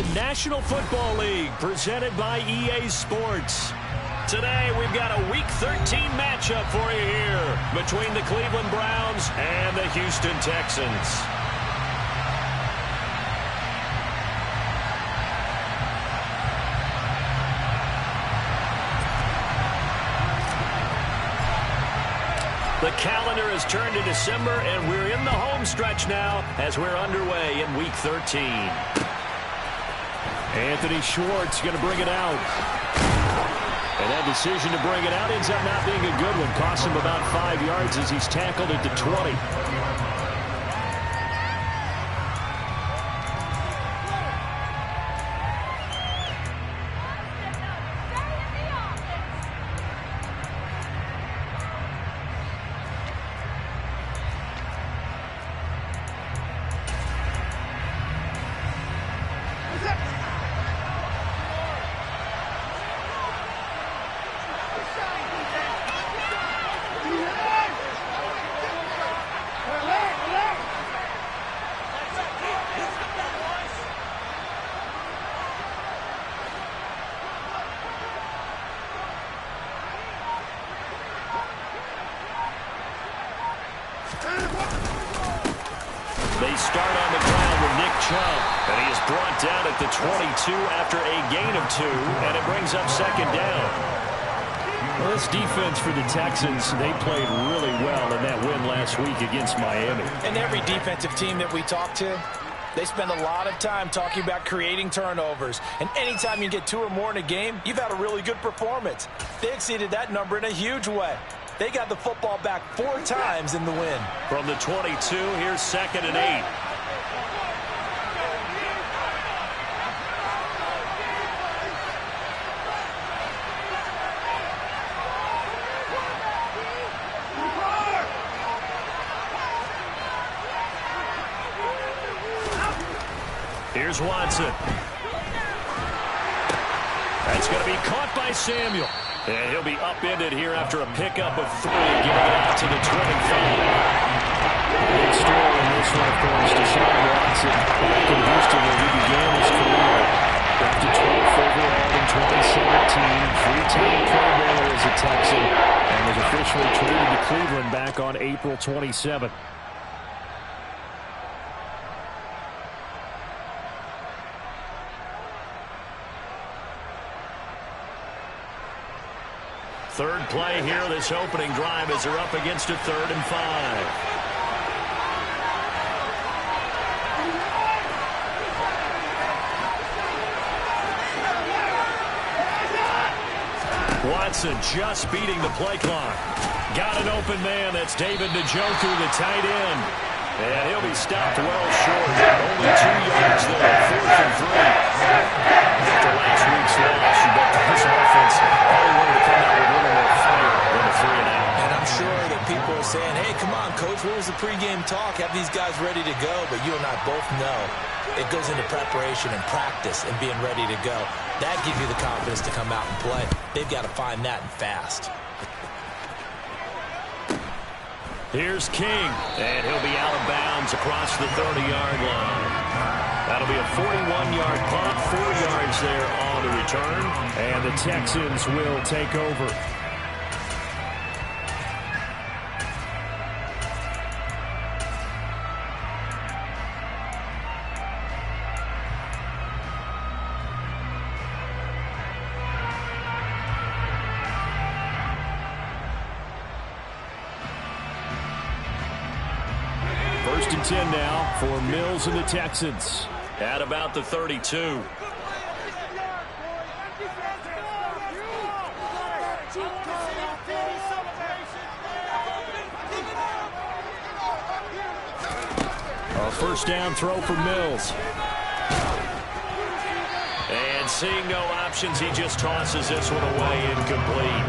the National Football League, presented by EA Sports. Today, we've got a Week 13 matchup for you here between the Cleveland Browns and the Houston Texans. The calendar has turned to December, and we're in the home stretch now as we're underway in Week 13. Anthony Schwartz going to bring it out. And that decision to bring it out ends up not being a good one. Cost him about 5 yards as he's tackled at the 20. They start on the ground with Nick Chubb, and he is brought down at the 22 after a gain of 2, and it brings up second down. Well, this defense for the Texans, they played really well in that win last week against Miami. And every defensive team that we talk to, they spend a lot of time talking about creating turnovers. And anytime you get 2 or more in a game, you've had a really good performance. They exceeded that number in a huge way. They got the football back 4 times in the win. From the 22, here's 2nd and 8. Here's Watson. That's going to be caught by Samuel. And he'll be upended here after a pickup of 3, getting it out to the 25. Big story in this one, of course, Deshaun Watson back in Houston where he began his career. Drafted 12th overall in 2017, 3-time Pro Bowler as a Texan, and was officially traded to Cleveland back on April 27th. Third play here, this opening drive, as they're up against a 3rd and 5. Watson just beating the play clock. Got an open man. That's David Njoku, the tight end. And he'll be stopped well short. Only 2 yards there, 4th and 3. After last week's loss, you bet this offense probably wanted to come out with a little more fire than a 3 and out. And I'm sure that people are saying, hey, come on, Coach, where was the pregame talk? Have these guys ready to go? But you and I both know it goes into preparation and practice and being ready to go. That gives you the confidence to come out and play. They've got to find that and fast. Here's King, and he'll be out of bounds across the 30-yard line. That'll be a 41-yard punt, 4 yards there on the return, and the Texans will take over. First and 10 now for Mills and the Texans at about the 32. A first down throw for Mills. And seeing no options, he just tosses this one away incomplete.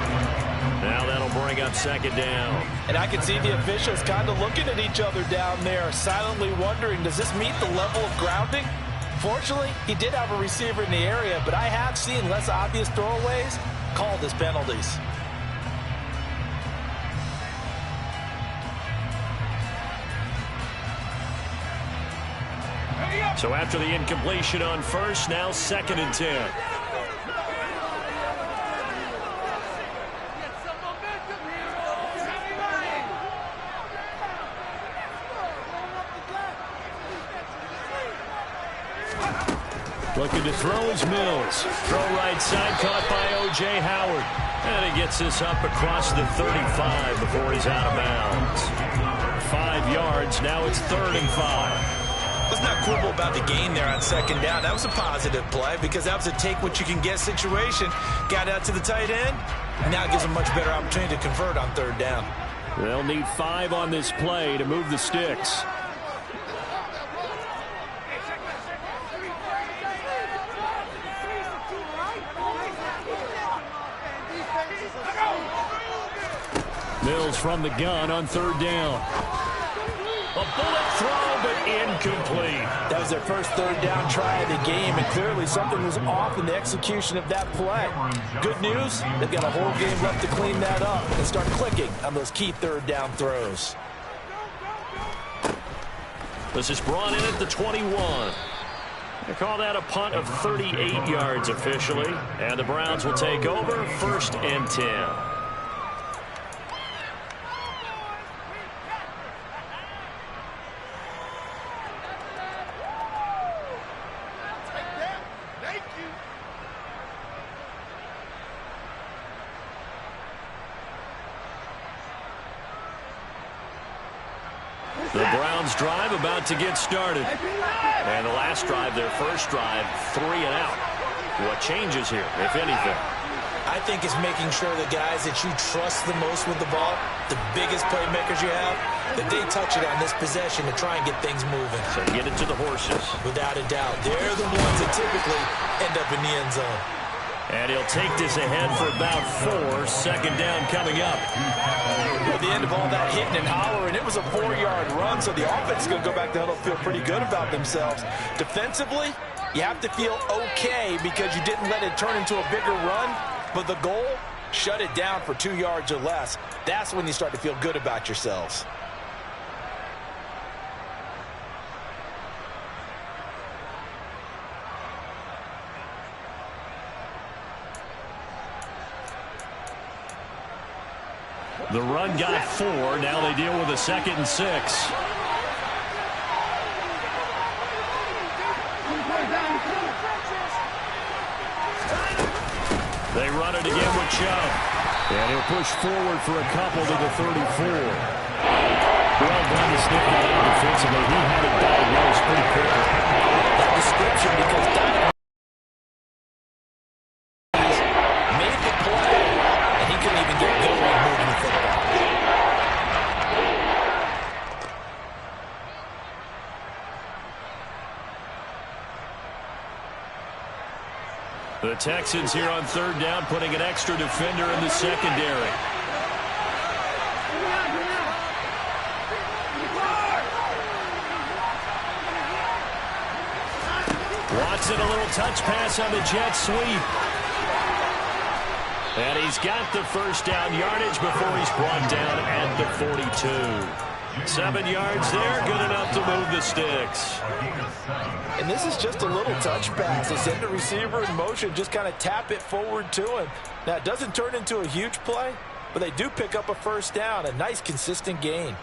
Now that'll bring up second down. And I can see the officials kind of looking at each other down there, silently wondering, does this meet the level of grounding? Fortunately, he did have a receiver in the area, but I have seen less obvious throwaways called as penalties. So after the incompletion on first, now 2nd and 10. Looking to throw is Mills. Throw right side, caught by O.J. Howard. And he gets this up across the 35 before he's out of bounds. 5 yards, now it's 3rd and 5. Let's not quibble about the gain there on 2nd down. That was a positive play because that was a take-what-you-can-get situation. Got out to the tight end, and now it gives them much better opportunity to convert on 3rd down. They'll need 5 on this play to move the sticks. Mills from the gun on 3rd down. A bullet throw, but incomplete. That was their first 3rd down try of the game, and clearly something was off in the execution of that play. Good news, they've got a whole game left to clean that up and start clicking on those key 3rd down throws. This is brought in at the 21. They call that a punt of 38 yards officially, and the Browns will take over 1st and 10. The Browns drive about to get started. And the last drive, their first drive, 3 and out. What changes here, if anything? I think it's making sure the guys that you trust the most with the ball, the biggest playmakers you have, that they touch it on this possession to try and get things moving. So get it to the horses. Without a doubt. They're the ones that typically end up in the end zone. And he'll take this ahead for about 4. 2nd down coming up. At the end of all that hitting and hollering, it was a 4-yard run, so the offense is going to go back to huddle, feel pretty good about themselves. Defensively, you have to feel okay because you didn't let it turn into a bigger run, but the goal, shut it down for 2 yards or less. That's when you start to feel good about yourselves. The run got 4. Now they deal with a 2nd and 6. They run it again with Chubb. And he'll push forward for a couple to the 34. Well done to sniff that out defensively. He had it diagnosed pretty quickly. That description, because Donovan made the play, and he couldn't even get going moving the football. The Texans here on 3rd down, putting an extra defender in the secondary. Watson, a little touch pass on the jet sweep. And he's got the first down yardage before he's brought down at the 42. 7 yards there, good enough to move the sticks. And this is just a little touch pass. They send the receiver in motion, just kind of tap it forward to him. Now, it doesn't turn into a huge play, but they do pick up a first down, a nice, consistent gain.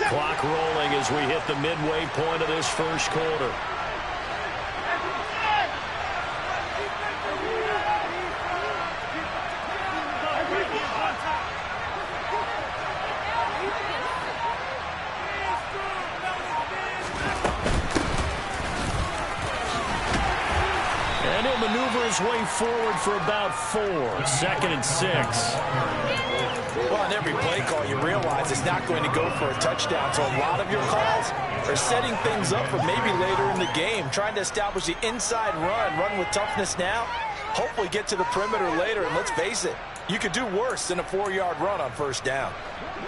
Clock rolling as we hit the midway point of this first quarter. And he'll maneuver his way forward for about 4. 2nd and 6. Well, on every play call, you realize it's not going to go for a touchdown. So a lot of your calls are setting things up for maybe later in the game, trying to establish the inside run with toughness now, hopefully get to the perimeter later. And let's face it, you could do worse than a 4-yard run on first down.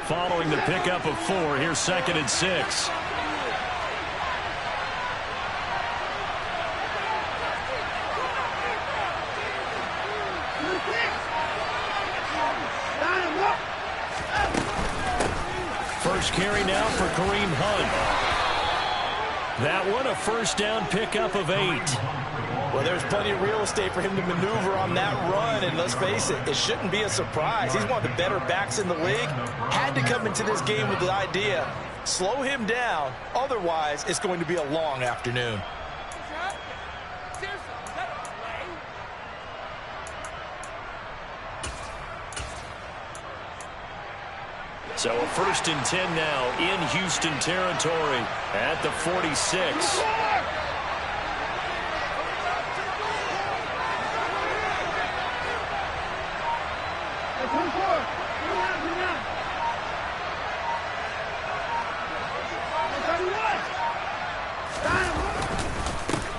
Following the pickup of 4, here's 2nd and 6. carry now for Kareem Hunt. That one, a first down pickup of 8. Well, there's plenty of real estate for him to maneuver on that run, and let's face it, it shouldn't be a surprise. He's one of the better backs in the league. Had to come into this game with the idea, slow him down, otherwise it's going to be a long afternoon. So a 1st and 10 now in Houston territory at the 46.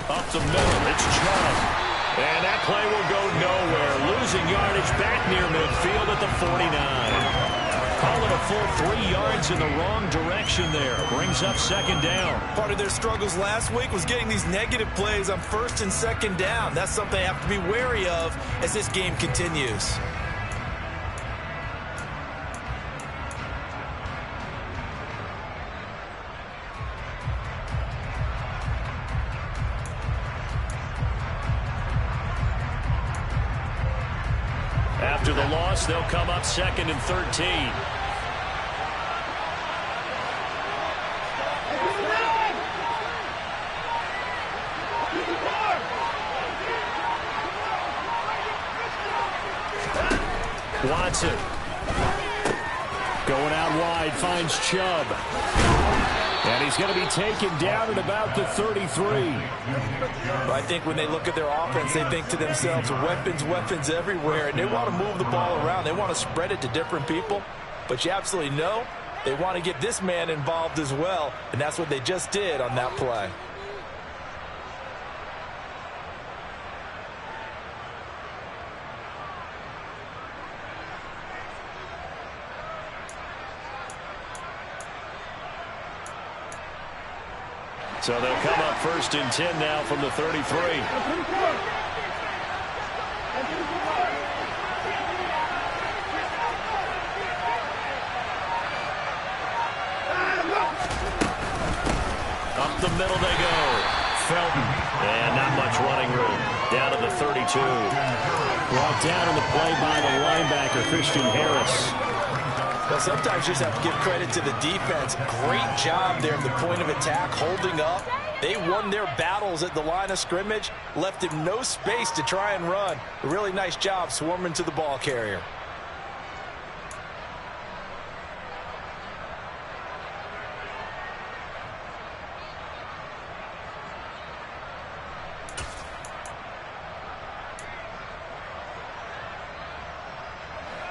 Up the middle, it's Chubb. And that play will go nowhere. Losing yardage back near midfield at the 49. Call it a full 3 yards in the wrong direction there. Brings up 2nd down. Part of their struggles last week was getting these negative plays on 1st and 2nd down. That's something they have to be wary of as this game continues. After the loss, they'll come up 2nd and 13. Watson going out wide, finds Chubb. And he's going to be taken down at about the 33. I think when they look at their offense, they think to themselves, weapons everywhere, and they want to move the ball around. They want to spread it to different people. But you absolutely know they want to get this man involved as well, and that's what they just did on that play. So they'll come up 1st and 10 now from the 33. Up the middle they go. Felton. And not much running room. Down to the 32. Brought down on the play by the linebacker, Christian Harris. Well, sometimes you just have to give credit to the defense. Great job there at the point of attack, holding up. They won their battles at the line of scrimmage, left him no space to try and run. A really nice job swarming to the ball carrier.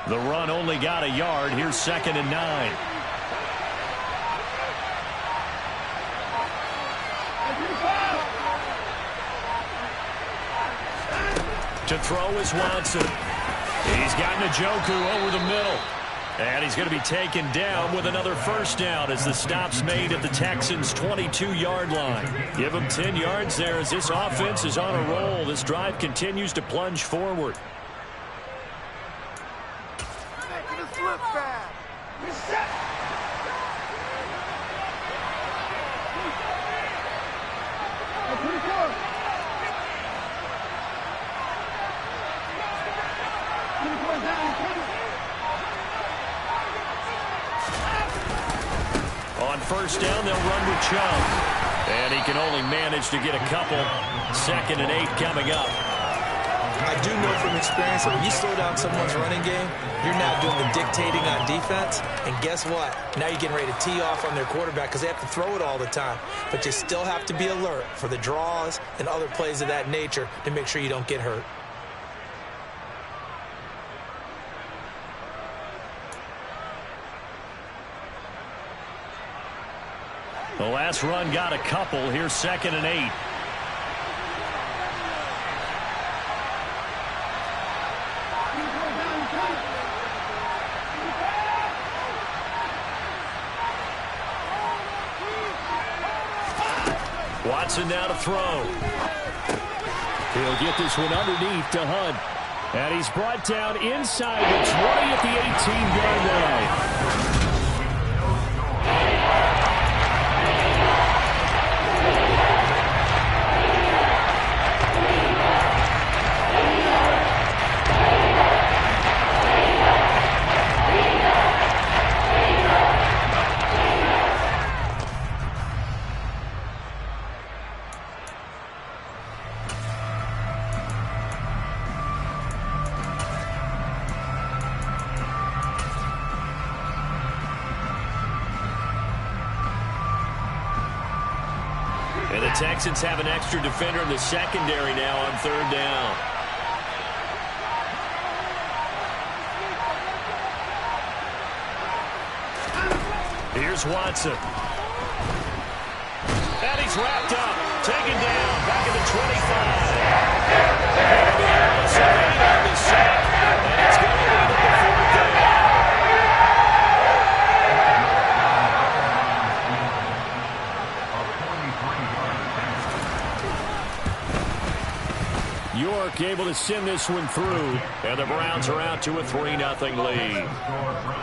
The run only got a yard. Here's 2nd and 9. To throw is Watson. He's got Njoku over the middle. And he's going to be taken down with another first down as the stop's made at the Texans' 22-yard line. Give them 10 yards there as this offense is on a roll. This drive continues to plunge forward. On first down, they'll run with Chubb. And he can only manage to get a couple. 2nd and 8 coming up. I do know from experience that when you slow down someone's running game, you're now doing the dictating on defense. And guess what? Now you're getting ready to tee off on their quarterback because they have to throw it all the time. But you still have to be alert for the draws and other plays of that nature to make sure you don't get hurt. The last run got a couple. Here's 2nd and 8. Watson now to throw. He'll get this one underneath to Hunt. And he's brought down inside the 20 at the 18-yard line. And the Texans have an extra defender in the secondary now on third down. Here's Watson. And he's wrapped up. Taken down. Back at the 25. It'll be a loss of 8 on the sack. And it's going to lead them to fourth down. York able to send this one through, and the Browns are out to a 3-0 lead.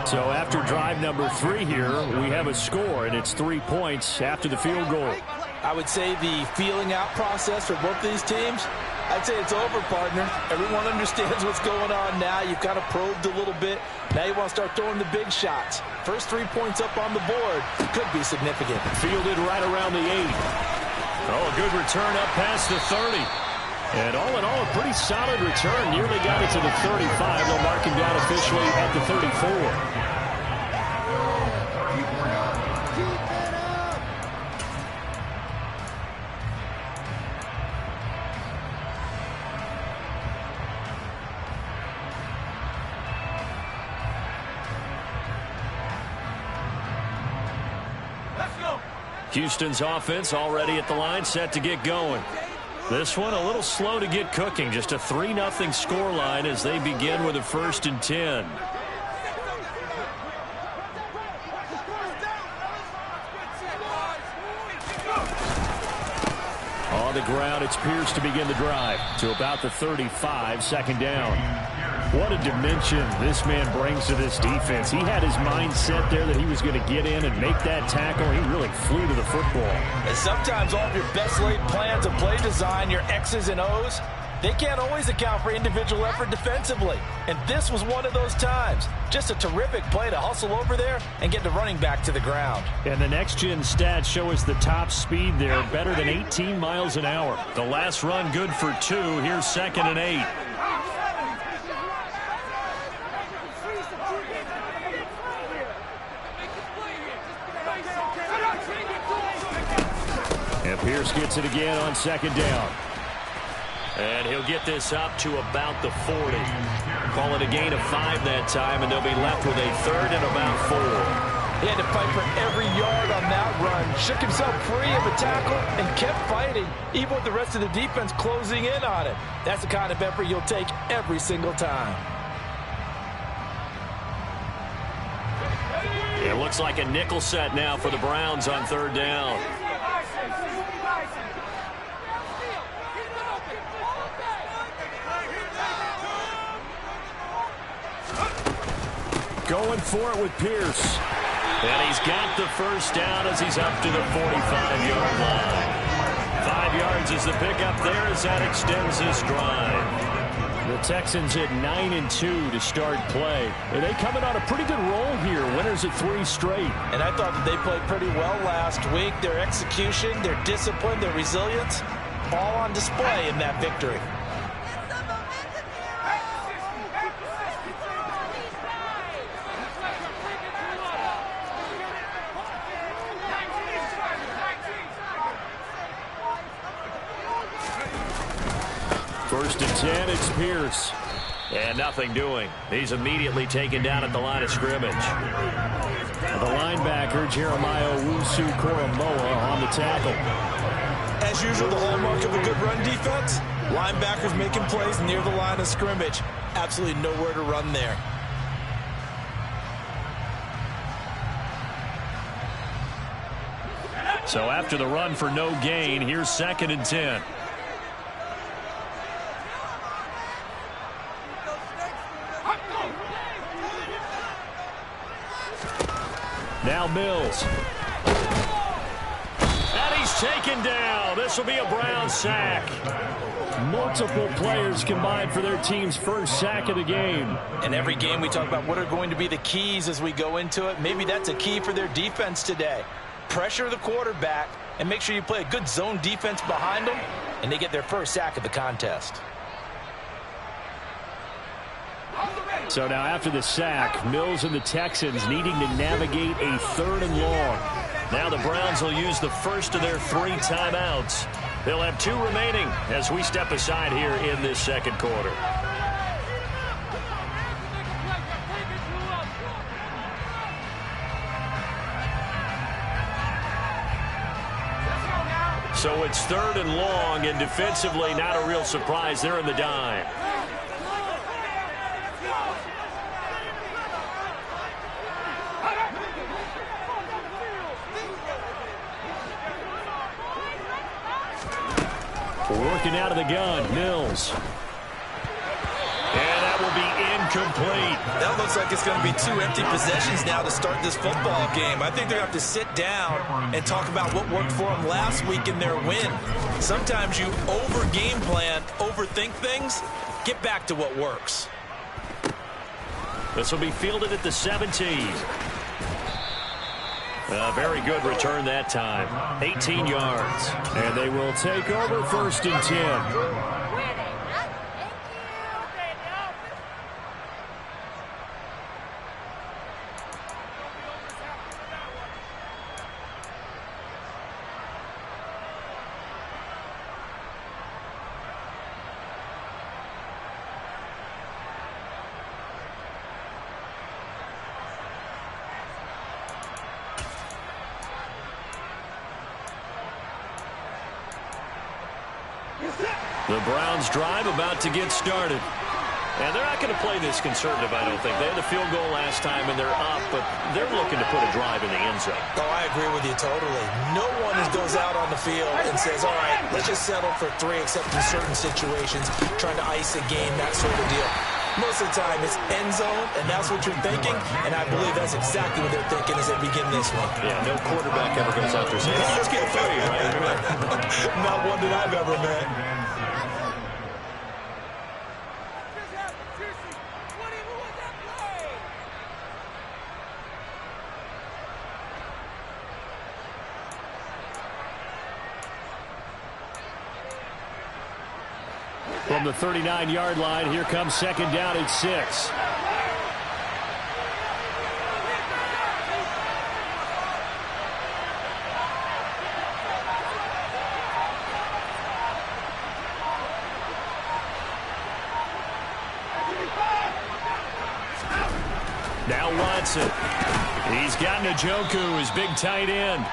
So after drive number 3 here, we have a score, and it's 3 points after the field goal. I would say the feeling out process for both these teams, I'd say it's over, partner. Everyone understands what's going on now. You've kind of probed a little bit. Now you want to start throwing the big shots. First 3 points up on the board could be significant. Fielded right around the 8. Oh, a good return up past the 30. And all in all, a pretty solid return. Nearly got it to the 35. They'll mark him down officially at the 34. Houston's offense already at the line, set to get going. This one a little slow to get cooking. Just a 3-0 scoreline as they begin with a 1st and 10. On the ground, it's Pierce to begin the drive to about the 35, 2nd down. What a dimension this man brings to this defense. He had his mind set there that he was going to get in and make that tackle. He really flew to the football. And sometimes all of your best laid plans of play design, your X's and O's, they can't always account for individual effort defensively. And this was one of those times. Just a terrific play to hustle over there and get the running back to the ground. And the next-gen stats show us the top speed there, better than 18 miles an hour. The last run good for 2. Here's 2nd and 8. And Pierce gets it again on 2nd down. And he'll get this up to about the 40. Call it a gain of 5 that time, and they'll be left with a 3rd and about 4. He had to fight for every yard on that run. Shook himself free of a tackle and kept fighting, even with the rest of the defense closing in on him. That's the kind of effort you'll take every single time. It looks like a nickel set now for the Browns on 3rd down. Going for it with Pierce. And he's got the 1st down as he's up to the 45-yard line. 5 yards is the pickup there as that extends this drive. The Texans at 9-2 to start play. And they coming on a pretty good roll here. Winners at 3 straight. And I thought that they played pretty well last week. Their execution, their discipline, their resilience, all on display in that victory. First and 10, it's Pierce. And nothing doing. He's immediately taken down at the line of scrimmage. The linebacker, Jeremiah Owusu-Koramoah, on the tackle. As usual, the hallmark of a good run defense, linebackers making plays near the line of scrimmage. Absolutely nowhere to run there. So after the run for no gain, here's 2nd and 10. Now Mills. And he's taken down. This will be a Brown sack. Multiple players combined for their team's 1st sack of the game. In every game we talk about what are going to be the keys as we go into it. Maybe that's a key for their defense today. Pressure the quarterback and make sure you play a good zone defense behind them, and they get their 1st sack of the contest. So now after the sack, Mills and the Texans needing to navigate a 3rd and long. Now the Browns will use the first of their 3 timeouts. They'll have 2 remaining as we step aside here in this second quarter. So it's 3rd and long, and defensively not a real surprise. They're in the dime. Working out of the gun, Mills. And that will be incomplete. That looks like it's going to be 2 empty possessions now to start this football game. I think they're going to have to sit down and talk about what worked for them last week in their win. Sometimes you over-game plan, overthink things, get back to what works. This will be fielded at the 17. A very good return that time. 18 yards. And they will take over 1st and 10. The Browns drive about to get started. And they're not going to play this conservative, I don't think. They had the field goal last time, and they're up, but they're looking to put a drive in the end zone. Oh, I agree with you totally. No one goes out on the field and says, all right, let's just settle for 3, except in certain situations, trying to ice a game, that sort of deal. Most of the time, it's end zone, and that's what you're thinking, and I believe that's exactly what they're thinking as they begin this one. Yeah, no quarterback ever goes out there saying, let's get 3, right? Not one that I've ever met. From the 39-yard line, here comes 2nd down at 6. Now Watson. He's got Njoku, his big tight end.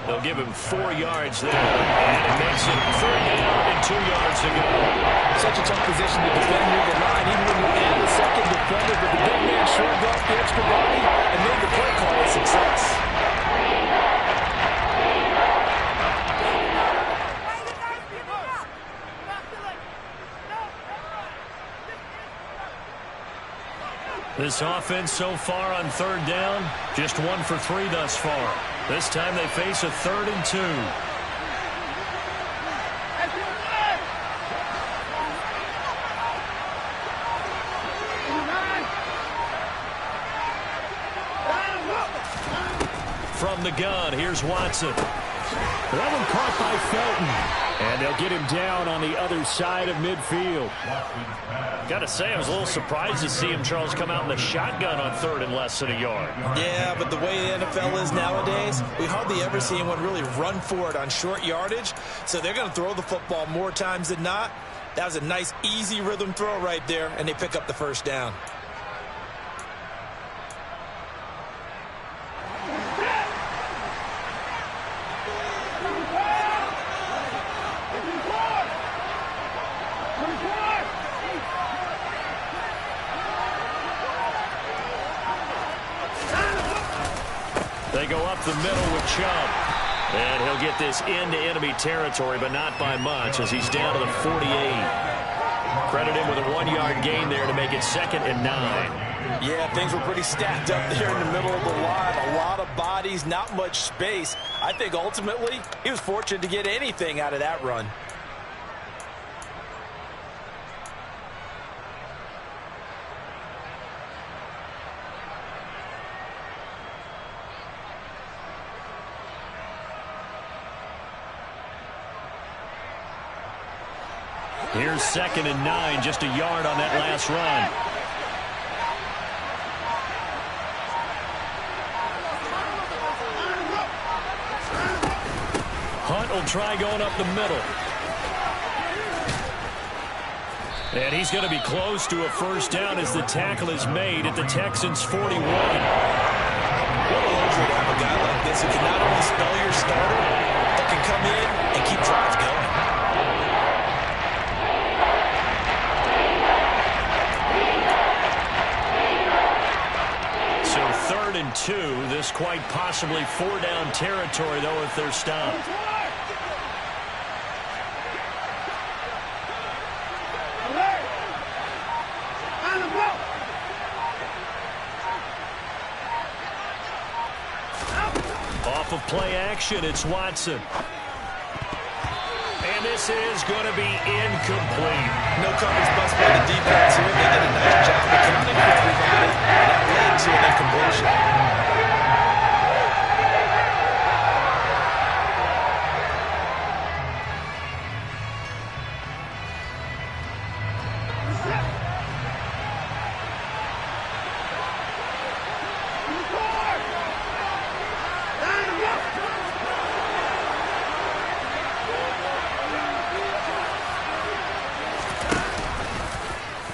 They'll give him 4 yards there. And it makes it 3rd down and 2 yards to go. Such a tough position to defend near the line, even when you add the second defender, but the big man shrugged off the extra body and made the play call a success. This offense so far on 3rd down, just 1 for 3 thus far. This time they face a 3rd and 2. From the gun, here's Watson. That one caught by Felton. And they'll get him down on the other side of midfield. Got to say, I was a little surprised to see him, Charles, come out in the shotgun on 3rd and less than a yard. Yeah, but the way the NFL is nowadays, we hardly ever see anyone really run for it on short yardage. So they're going to throw the football more times than not. That was a nice, easy rhythm throw right there, and they pick up the 1st down. They go up the middle with Chubb. And he'll get this into enemy territory, but not by much as he's down to the 48. Credit him with a 1-yard gain there to make it 2nd and 9. Yeah, things were pretty stacked up there in the middle of the line. A lot of bodies, not much space. I think ultimately he was fortunate to get anything out of that run. Here's 2nd and 9, just a yard on that last run. will try going up the middle. And he's going to be close to a first down as the tackle is made at the Texans' 41. What a luxury to have a guy like this who can not only spell your starter, but can come in and keep drives going. So 3rd and 2. This quite possibly 4-down territory, though, if they're stopped. Off of play action, it's Watson. And this is going to be incomplete. No coverage bust by the defense here. They did a nice job accounting for everybody. And that led to an incompletion.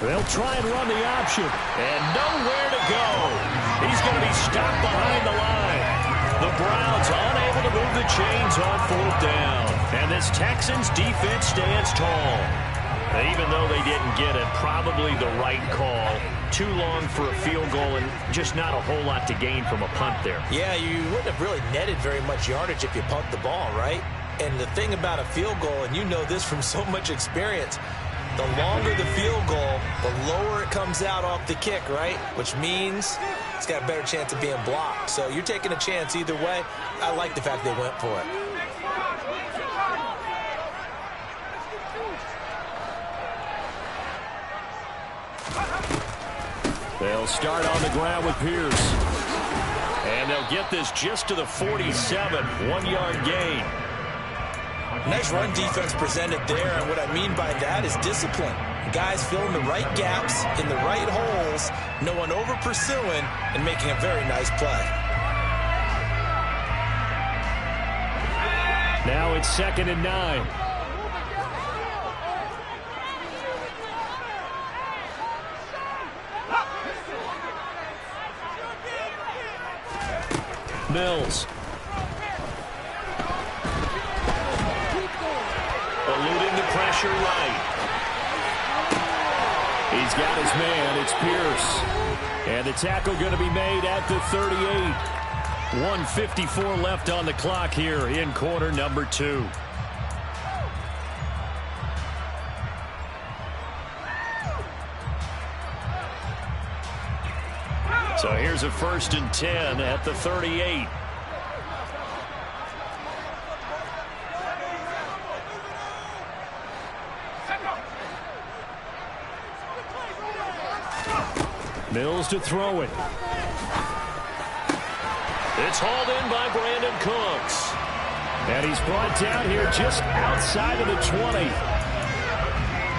They'll try and run the option. And nowhere to go. He's going to be stopped behind the line. The Browns unable to move the chains on 4th down. And this Texans defense stands tall. Even though they didn't get it, probably the right call. Too long for a field goal and just not a whole lot to gain from a punt there. Yeah, you wouldn't have really netted very much yardage if you punt the ball, right? And the thing about a field goal, and you know this from so much experience, the longer the field goal, the lower it comes out off the kick, right? Which means it's got a better chance of being blocked. So you're taking a chance either way. I like the fact they went for it. They'll start on the ground with Pierce. And they'll get this just to the 47, 1-yard gain. Nice run defense presented there, and what I mean by that is discipline. Guys filling the right gaps in the right holes, no one over pursuing, and making a very nice play. Now it's 2nd and 9. Mills. Eluding the pressure right. He's got his man. It's Pierce. And the tackle going to be made at the 38. 1:54 left on the clock here in quarter number 2. So here's a 1st and 10 at the 38. Mills to throw it. It's hauled in by Brandon Cooks. And he's brought down here just outside of the 20.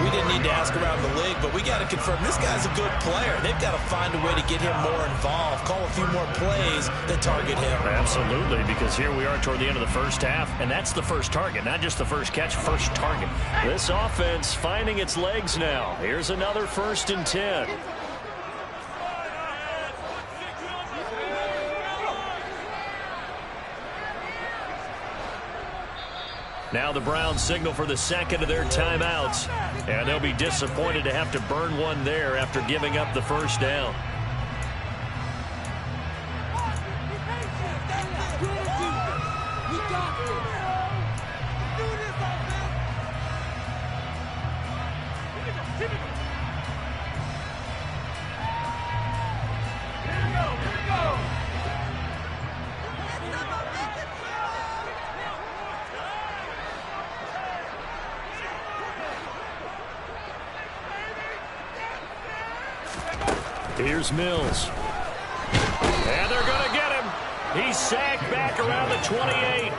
We didn't need to ask around the league, but we got to confirm this guy's a good player. They've got to find a way to get him more involved, call a few more plays that target him. Absolutely, because here we are toward the end of the first half, and that's the first target, not just the first catch, first target. This offense finding its legs now. Here's another 1st and 10. Now the Browns signal for the 2nd of their timeouts. And they'll be disappointed to have to burn one there after giving up the first down. Here's Mills. And they're going to get him. He's sacked back around the 28.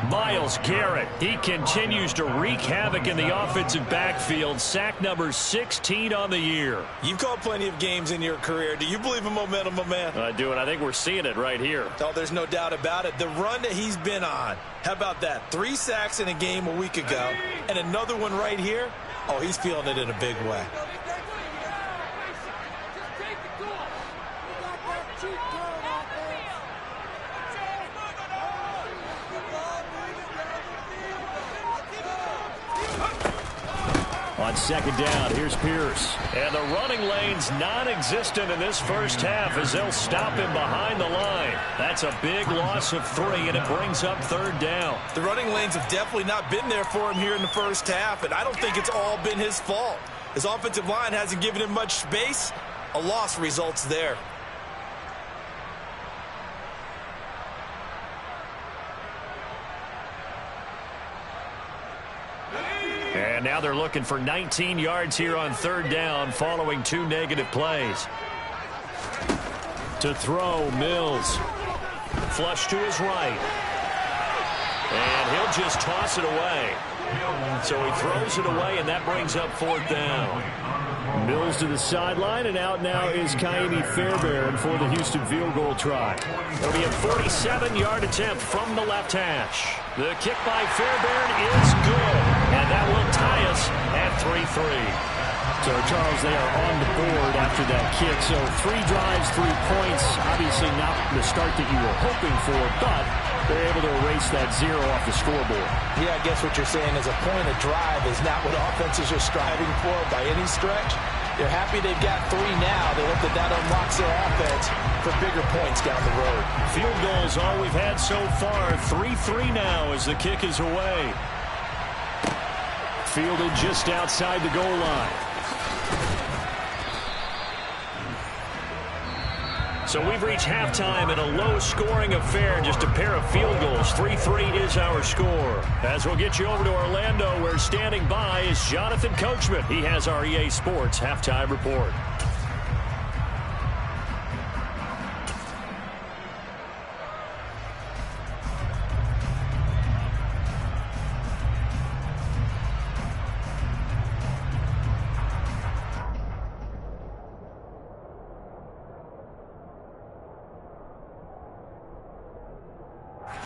Myles Garrett, he continues to wreak havoc in the offensive backfield. Sack number 16 on the year. You've called plenty of games in your career. Do you believe in momentum, my man? I do, and I think we're seeing it right here. Oh, there's no doubt about it. The run that he's been on. How about that? 3 sacks in a game a week ago, and another one right here. Oh, he's feeling it in a big way. On second down, here's Pierce. And the running lane's non-existent in this first half as they'll stop him behind the line. That's a big loss of 3, and it brings up third down. The running lanes have definitely not been there for him here in the first half, and I don't think it's all been his fault. His offensive line hasn't given him much space. A loss results there. And now they're looking for 19 yards here on third down following 2 negative plays. To throw, Mills. Flush to his right. And he'll just toss it away. So he throws it away, and that brings up fourth down. Mills to the sideline, and out now is Kaimi Fairbairn for the Houston field goal try. It'll be a 47-yard attempt from the left hash. The kick by Fairbairn is good, and that will tie us at 3-3. So, Charles, they are on the board after that kick. So 3 drives, 3 points. Obviously not the start that you were hoping for, but they're able to erase that 0 off the scoreboard. Yeah, I guess what you're saying is a point of drive is not what offenses are striving for by any stretch. They're happy they've got 3 now. They hope that that unlocks their offense for bigger points down the road. Field goals all we've had so far. 3-3 now as the kick is away. Fielded just outside the goal line. So we've reached halftime in a low-scoring affair, just a pair of field goals. 3-3 is our score. As we'll get you over to Orlando, where standing by is Jonathan Coachman. He has our EA Sports halftime report.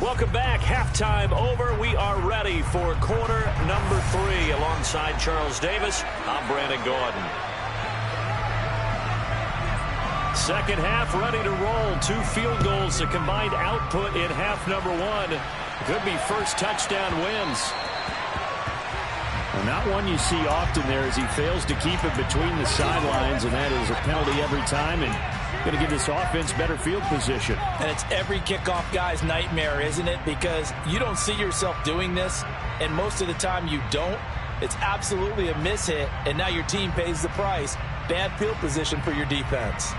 Welcome back. Halftime over. We are ready for quarter number 3. Alongside Charles Davis, I'm Brandon Gaudin. Second half ready to roll. 2 field goals, the combined output in half number 1. Could be first touchdown wins. Well, not one you see often there as he fails to keep it between the sidelines, and that is a penalty every time, and going to give this offense better field position. And it's every kickoff guy's nightmare, isn't it? Because you don't see yourself doing this, and most of the time you don't. It's absolutely a mishit, and now your team pays the price. Bad field position for your defense.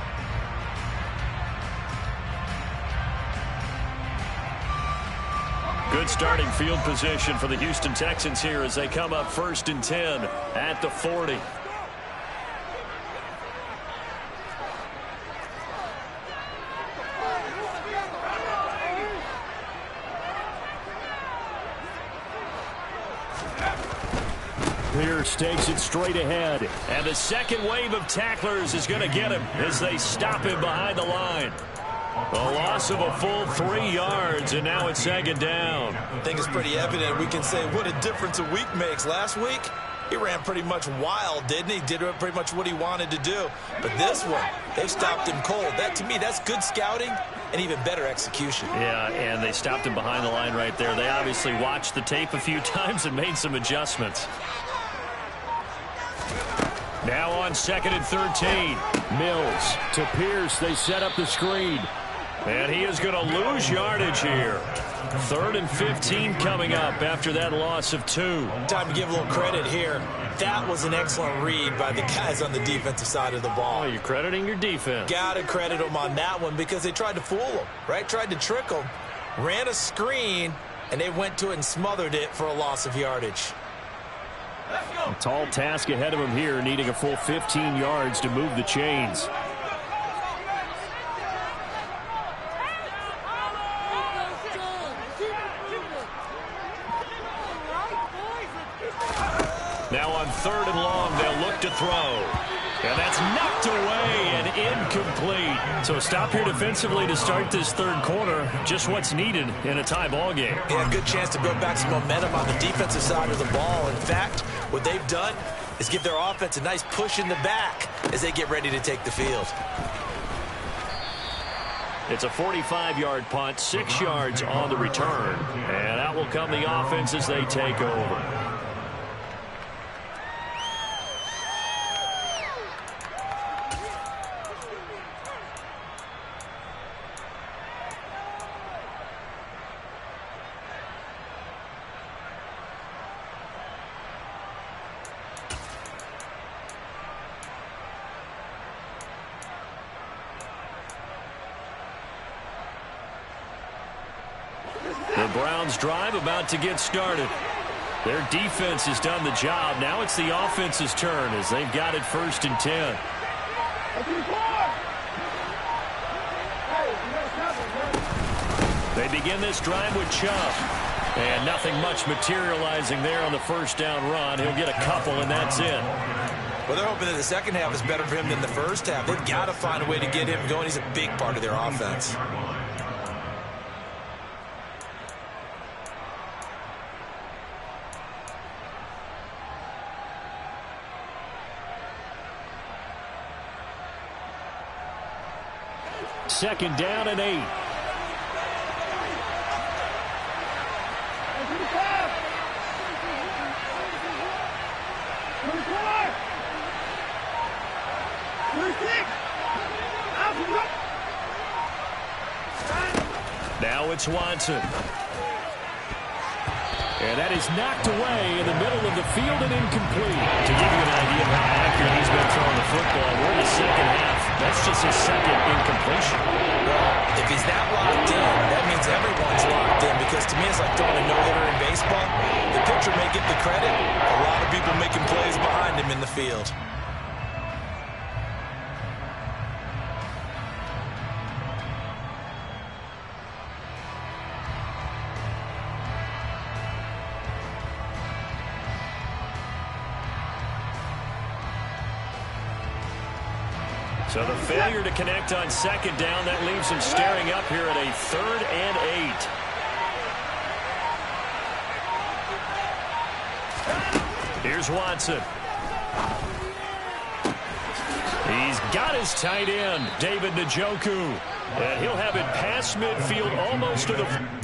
Good starting field position for the Houston Texans here as they come up 1st and 10 at the 40. Pierce takes it straight ahead. And the second wave of tacklers is going to get him as they stop him behind the line. A loss of a full 3 yards, and now it's second down. I think it's pretty evident. We can say what a difference a week makes. Last week, he ran pretty much wild, didn't he? Did pretty much what he wanted to do. But this one, they stopped him cold. That, to me, that's good scouting and even better execution. Yeah, and they stopped him behind the line right there. They obviously watched the tape a few times and made some adjustments. Now on 2nd and 13. Mills to Pierce. They set up the screen. And he is going to lose yardage here. 3rd and 15 coming up after that loss of 2. Time to give a little credit here. That was an excellent read by the guys on the defensive side of the ball. Oh, you're crediting your defense. Got to credit them on that one because they tried to fool them, right? Tried to trick them. Ran a screen, and they went to it and smothered it for a loss of yardage. A tall task ahead of him here, needing a full 15 yards to move the chains. Now on 3rd and long, they'll look to throw. And that's knocked away and incomplete. So a stop here defensively to start this 3rd quarter. Just what's needed in a tie ball game. Yeah, good chance to build back some momentum on the defensive side of the ball. In fact, what they've done is give their offense a nice push in the back as they get ready to take the field. It's a 45-yard punt, 6 yards on the return. And out will come the offense as they take over. The Browns drive about to get started. Their defense has done the job. Now it's the offense's turn as they've got it 1st and 10. They begin this drive with Chubb. And nothing much materializing there on the 1st down run. He'll get a couple, and that's it. Well, they're hoping that the second half is better for him than the first half. They've got to find a way to get him going. He's a big part of their offense. Second down and 8. Now it's Watson. And that is knocked away in the middle of the field and incomplete. To give you an idea of how accurate he's been throwing the football, we're in the second half. That's just his 2nd incompletion. Well, if he's that locked in, that means everyone's locked in, because to me it's like throwing a no-hitter in baseball. The pitcher may get the credit. A lot of people making plays behind him in the field. So the failure to connect on 2nd down, that leaves him staring up here at a 3rd and 8. Here's Watson. He's got his tight end, David Njoku. And he'll have it past midfield almost to the...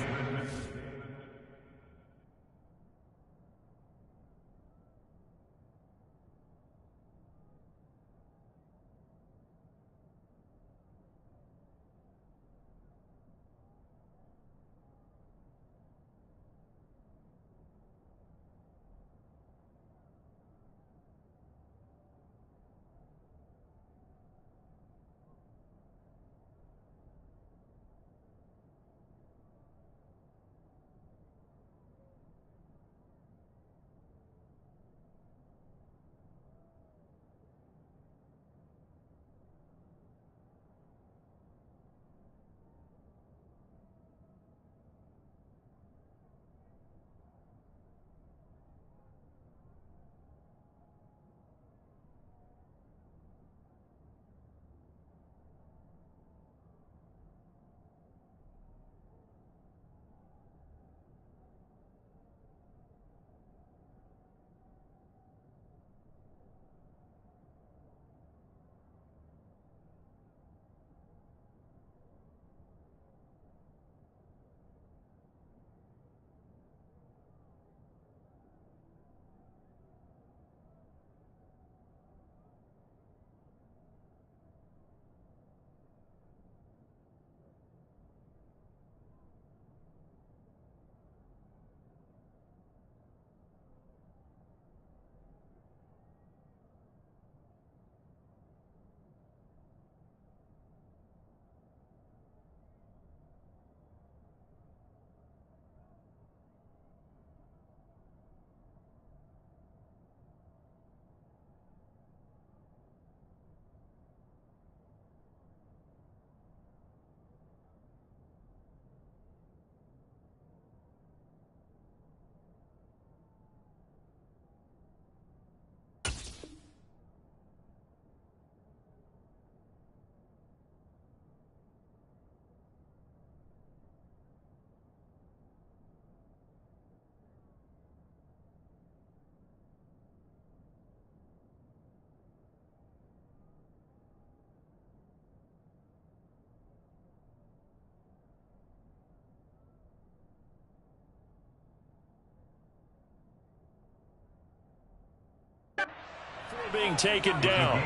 Before being taken down.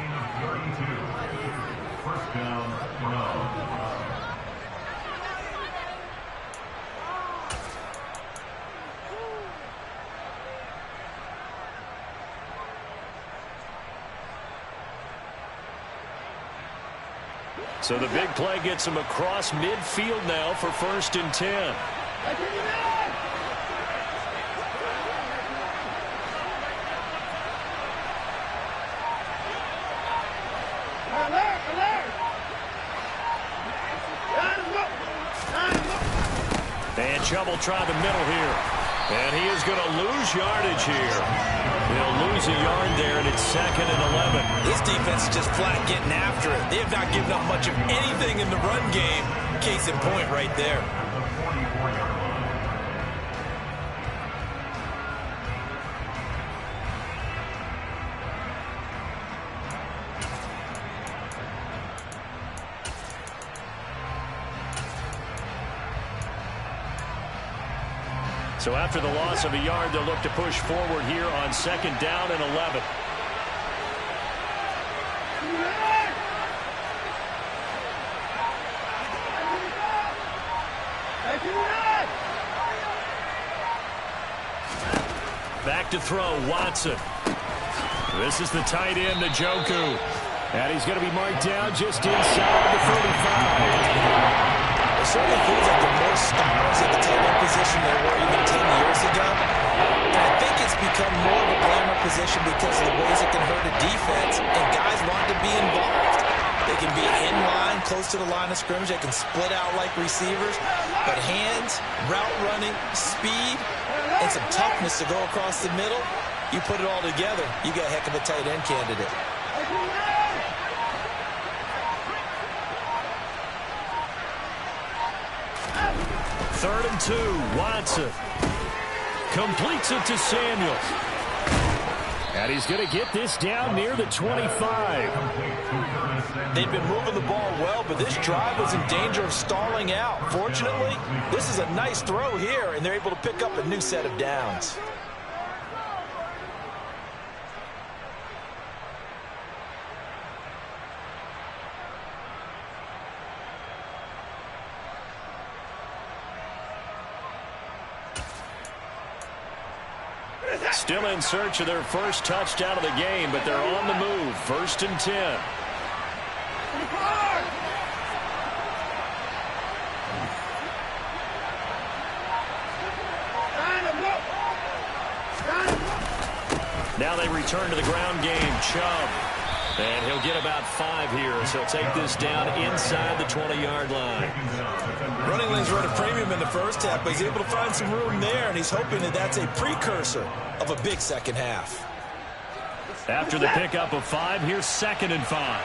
First down, no. So the big play gets him across midfield now for 1st and 10. And trouble trying the middle here. And he is going to lose yardage here. He'll lose a yard there, and it's 2nd and 11. This defense is just flat getting after it. They have not given up much of anything in the run game. Case in point right there. So after the loss of a yard, they'll look to push forward here on 2nd down and 11. Back to throw, Watson. This is the tight end, Njoku. And he's going to be marked down just inside the 35. It certainly feels like there are more stars at the tight end position than there were even 10 years ago. And I think it's become more of a glamour position because of the ways it can hurt a defense, and guys want to be involved. They can be in line, close to the line of scrimmage. They can split out like receivers. But hands, route running, speed, and some toughness to go across the middle, you put it all together, you got a heck of a tight end candidate. 3rd and 2, Watson completes it to Samuels. And he's going to get this down near the 25. They've been moving the ball well, but this drive was in danger of stalling out. Fortunately, this is a nice throw here, and they're able to pick up a new set of downs. Still in search of their first touchdown of the game, but they're on the move. 1st and 10. Now they return to the ground game. Chubb. And he'll get about 5 here, so he'll take this down inside the 20-yard line. Running lanes run a premium in the first half, but he's able to find some room there, and he's hoping that that's a precursor of a big second half. After the pickup of 5, here's 2nd and 5.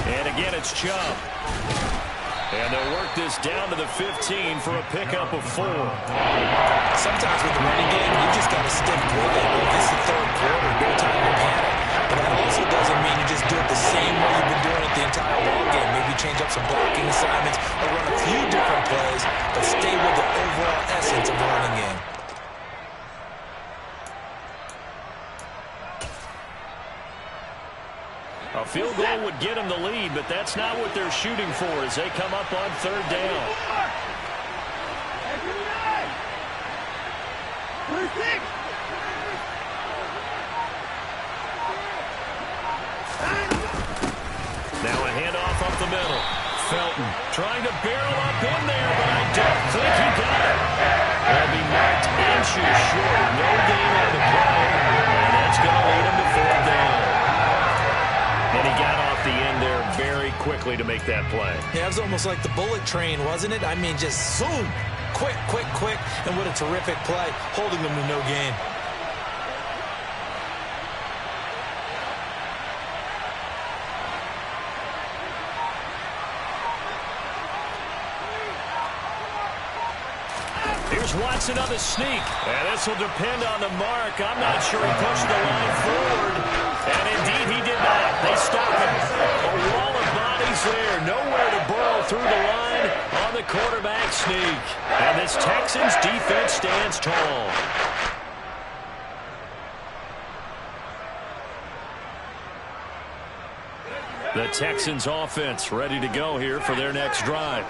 And again, it's Chubb. And they'll work this down to the 15 for a pickup of 4. Sometimes with the running game, you just got to stick with it. It's the 3rd quarter, no time to panic. But that also doesn't mean you just do it the same way you've been doing it the entire ball game. Maybe change up some blocking assignments or run a few different plays, but stay with the overall essence of the running game. A field goal would get them the lead, but that's not what they're shooting for as they come up on 3rd down. Now a handoff up the middle. Felton trying to barrel up in there, but I don't think he got it. They'll be marked inches short. No gain on the play, and that's going to lead him to 4th down. And he got off the end there very quickly to make that play. Yeah, it was almost like the bullet train, wasn't it? I mean, just zoom. Quick, quick, quick. And what a terrific play, holding them to no gain. Here's Watson on the sneak. And this will depend on the mark. I'm not sure he pushed the line forward. And indeed, he did not. They stop him. A wall of bodies there. Nowhere to burrow through the line on the quarterback sneak. And this Texans defense stands tall. The Texans offense ready to go here for their next drive.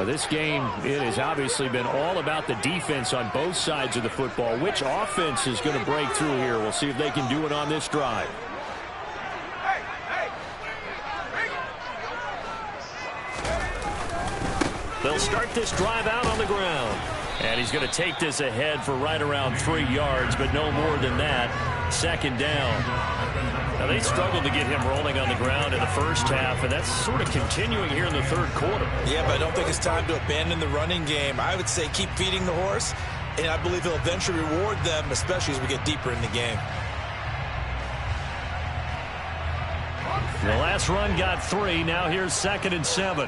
This game, it has obviously been all about the defense on both sides of the football. Which offense is going to break through here? We'll see if they can do it on this drive. They'll start this drive out on the ground. And he's going to take this ahead for right around 3 yards, but no more than that. Second down. Now, they struggled to get him rolling on the ground in the first half, and that's sort of continuing here in the third quarter. Yeah, but I don't think it's time to abandon the running game. I would say keep feeding the horse, and I believe he'll eventually reward them, especially as we get deeper in the game. The last run got 3. Now here's 2nd and 7.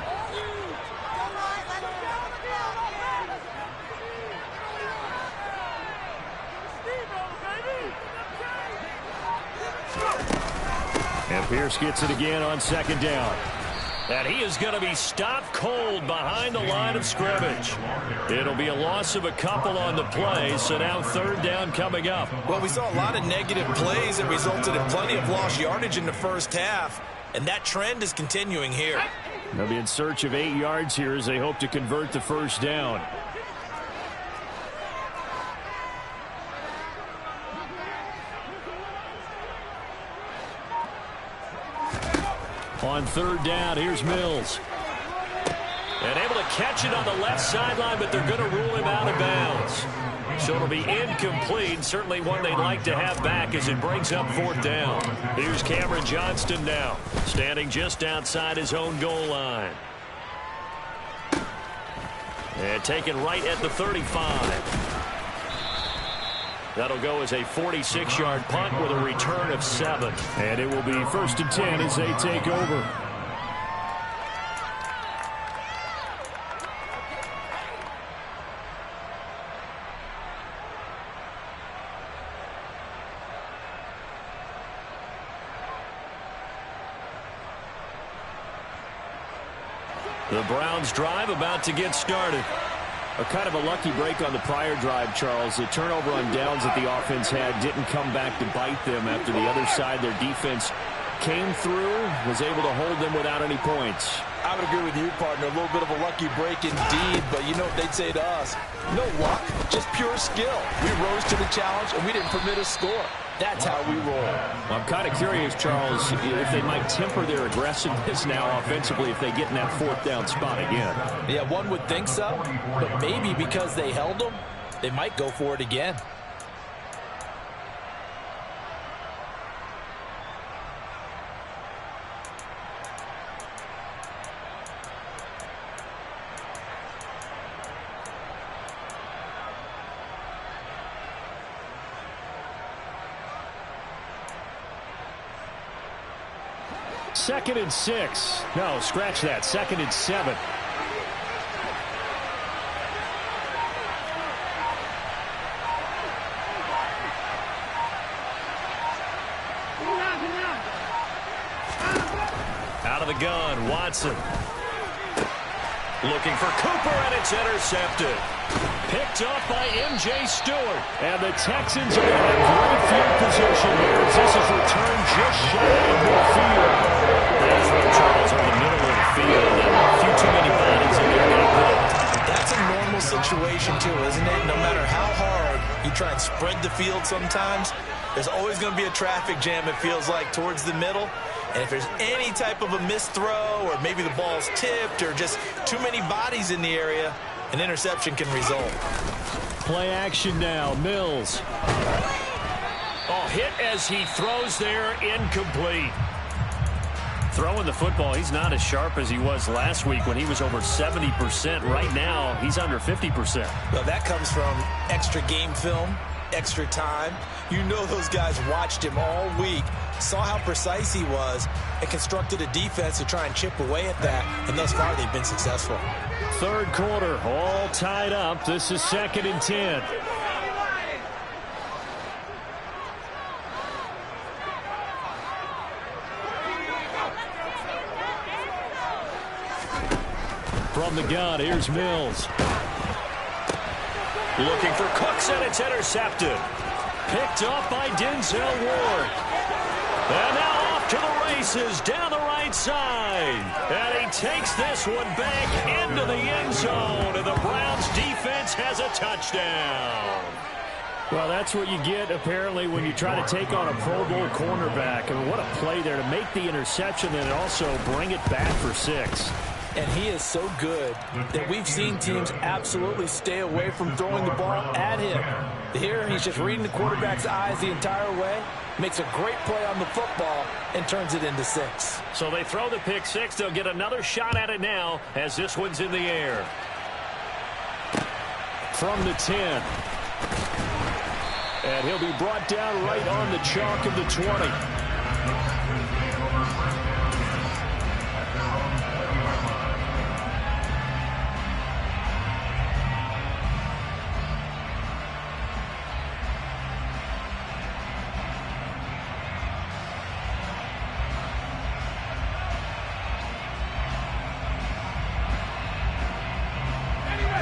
And Pierce gets it again on 2nd down. And he is going to be stopped cold behind the line of scrimmage. It'll be a loss of a couple on the play, so now 3rd down coming up. Well, we saw a lot of negative plays that resulted in plenty of lost yardage in the first half, and that trend is continuing here. They'll be in search of 8 yards here as they hope to convert the first down. On 3rd down, here's Mills. And able to catch it on the left sideline, but they're going to rule him out of bounds. So it'll be incomplete. Certainly one they'd like to have back as it brings up 4th down. Here's Cameron Johnston now, standing just outside his own goal line. And taken right at the 35. That'll go as a 46-yard punt with a return of 7. And it will be 1st and 10 as they take over. The Browns drive about to get started. A kind of a lucky break on the prior drive, Charles. The turnover on downs that the offense had didn't come back to bite them after the other side. Their defense came through, was able to hold them without any points. I would agree with you, partner. A little bit of a lucky break indeed, but you know what they'd say to us? No luck, just pure skill. We rose to the challenge, and we didn't permit a score. That's how we roll. Well, I'm kind of curious, Charles, if they might temper their aggressiveness now offensively if they get in that 4th down spot again. Yeah, one would think so, but maybe because they held them, they might go for it again. Second and 6. No, scratch that. 2nd and 7. Out of the gun, Watson. Looking for Cooper, and it's intercepted. Picked up by M.J. Stewart. And the Texans are in a great field position here as this is returned just shy of midfield. That's from Charles in the middle of the field. And a few too many bodies in there. That's a normal situation, too, isn't it? No matter how hard you try and spread the field sometimes, there's always going to be a traffic jam, it feels like, towards the middle. And if there's any type of a missed throw or maybe the ball's tipped or just too many bodies in the area, an interception can result. Play action now. Mills. Oh, hit as he throws there. Incomplete. Throwing the football, he's not as sharp as he was last week when he was over 70%. Right now, he's under 50%. Well, that comes from extra game film, extra time. You know those guys watched him all week saw how precise he was, and constructed a defense to try and chip away at that, and thus far they've been successful. Third quarter, all tied up. This is 2nd and 10. From the gun, here's Mills. Looking for Cooks, and it's intercepted. Picked off by Denzel Ward. And now off to the races down the right side. And he takes this one back into the end zone. And the Browns defense has a touchdown. Well, that's what you get, apparently, when you try to take on a Pro Bowl cornerback. I mean, what a play there to make the interception and also bring it back for 6. And he is so good that we've seen teams absolutely stay away from throwing the ball at him. Here, he's just reading the quarterback's eyes the entire way, makes a great play on the football, and turns it into 6. So they throw the pick 6. They'll get another shot at it now as this one's in the air. From the 10. And he'll be brought down right on the chalk of the 20.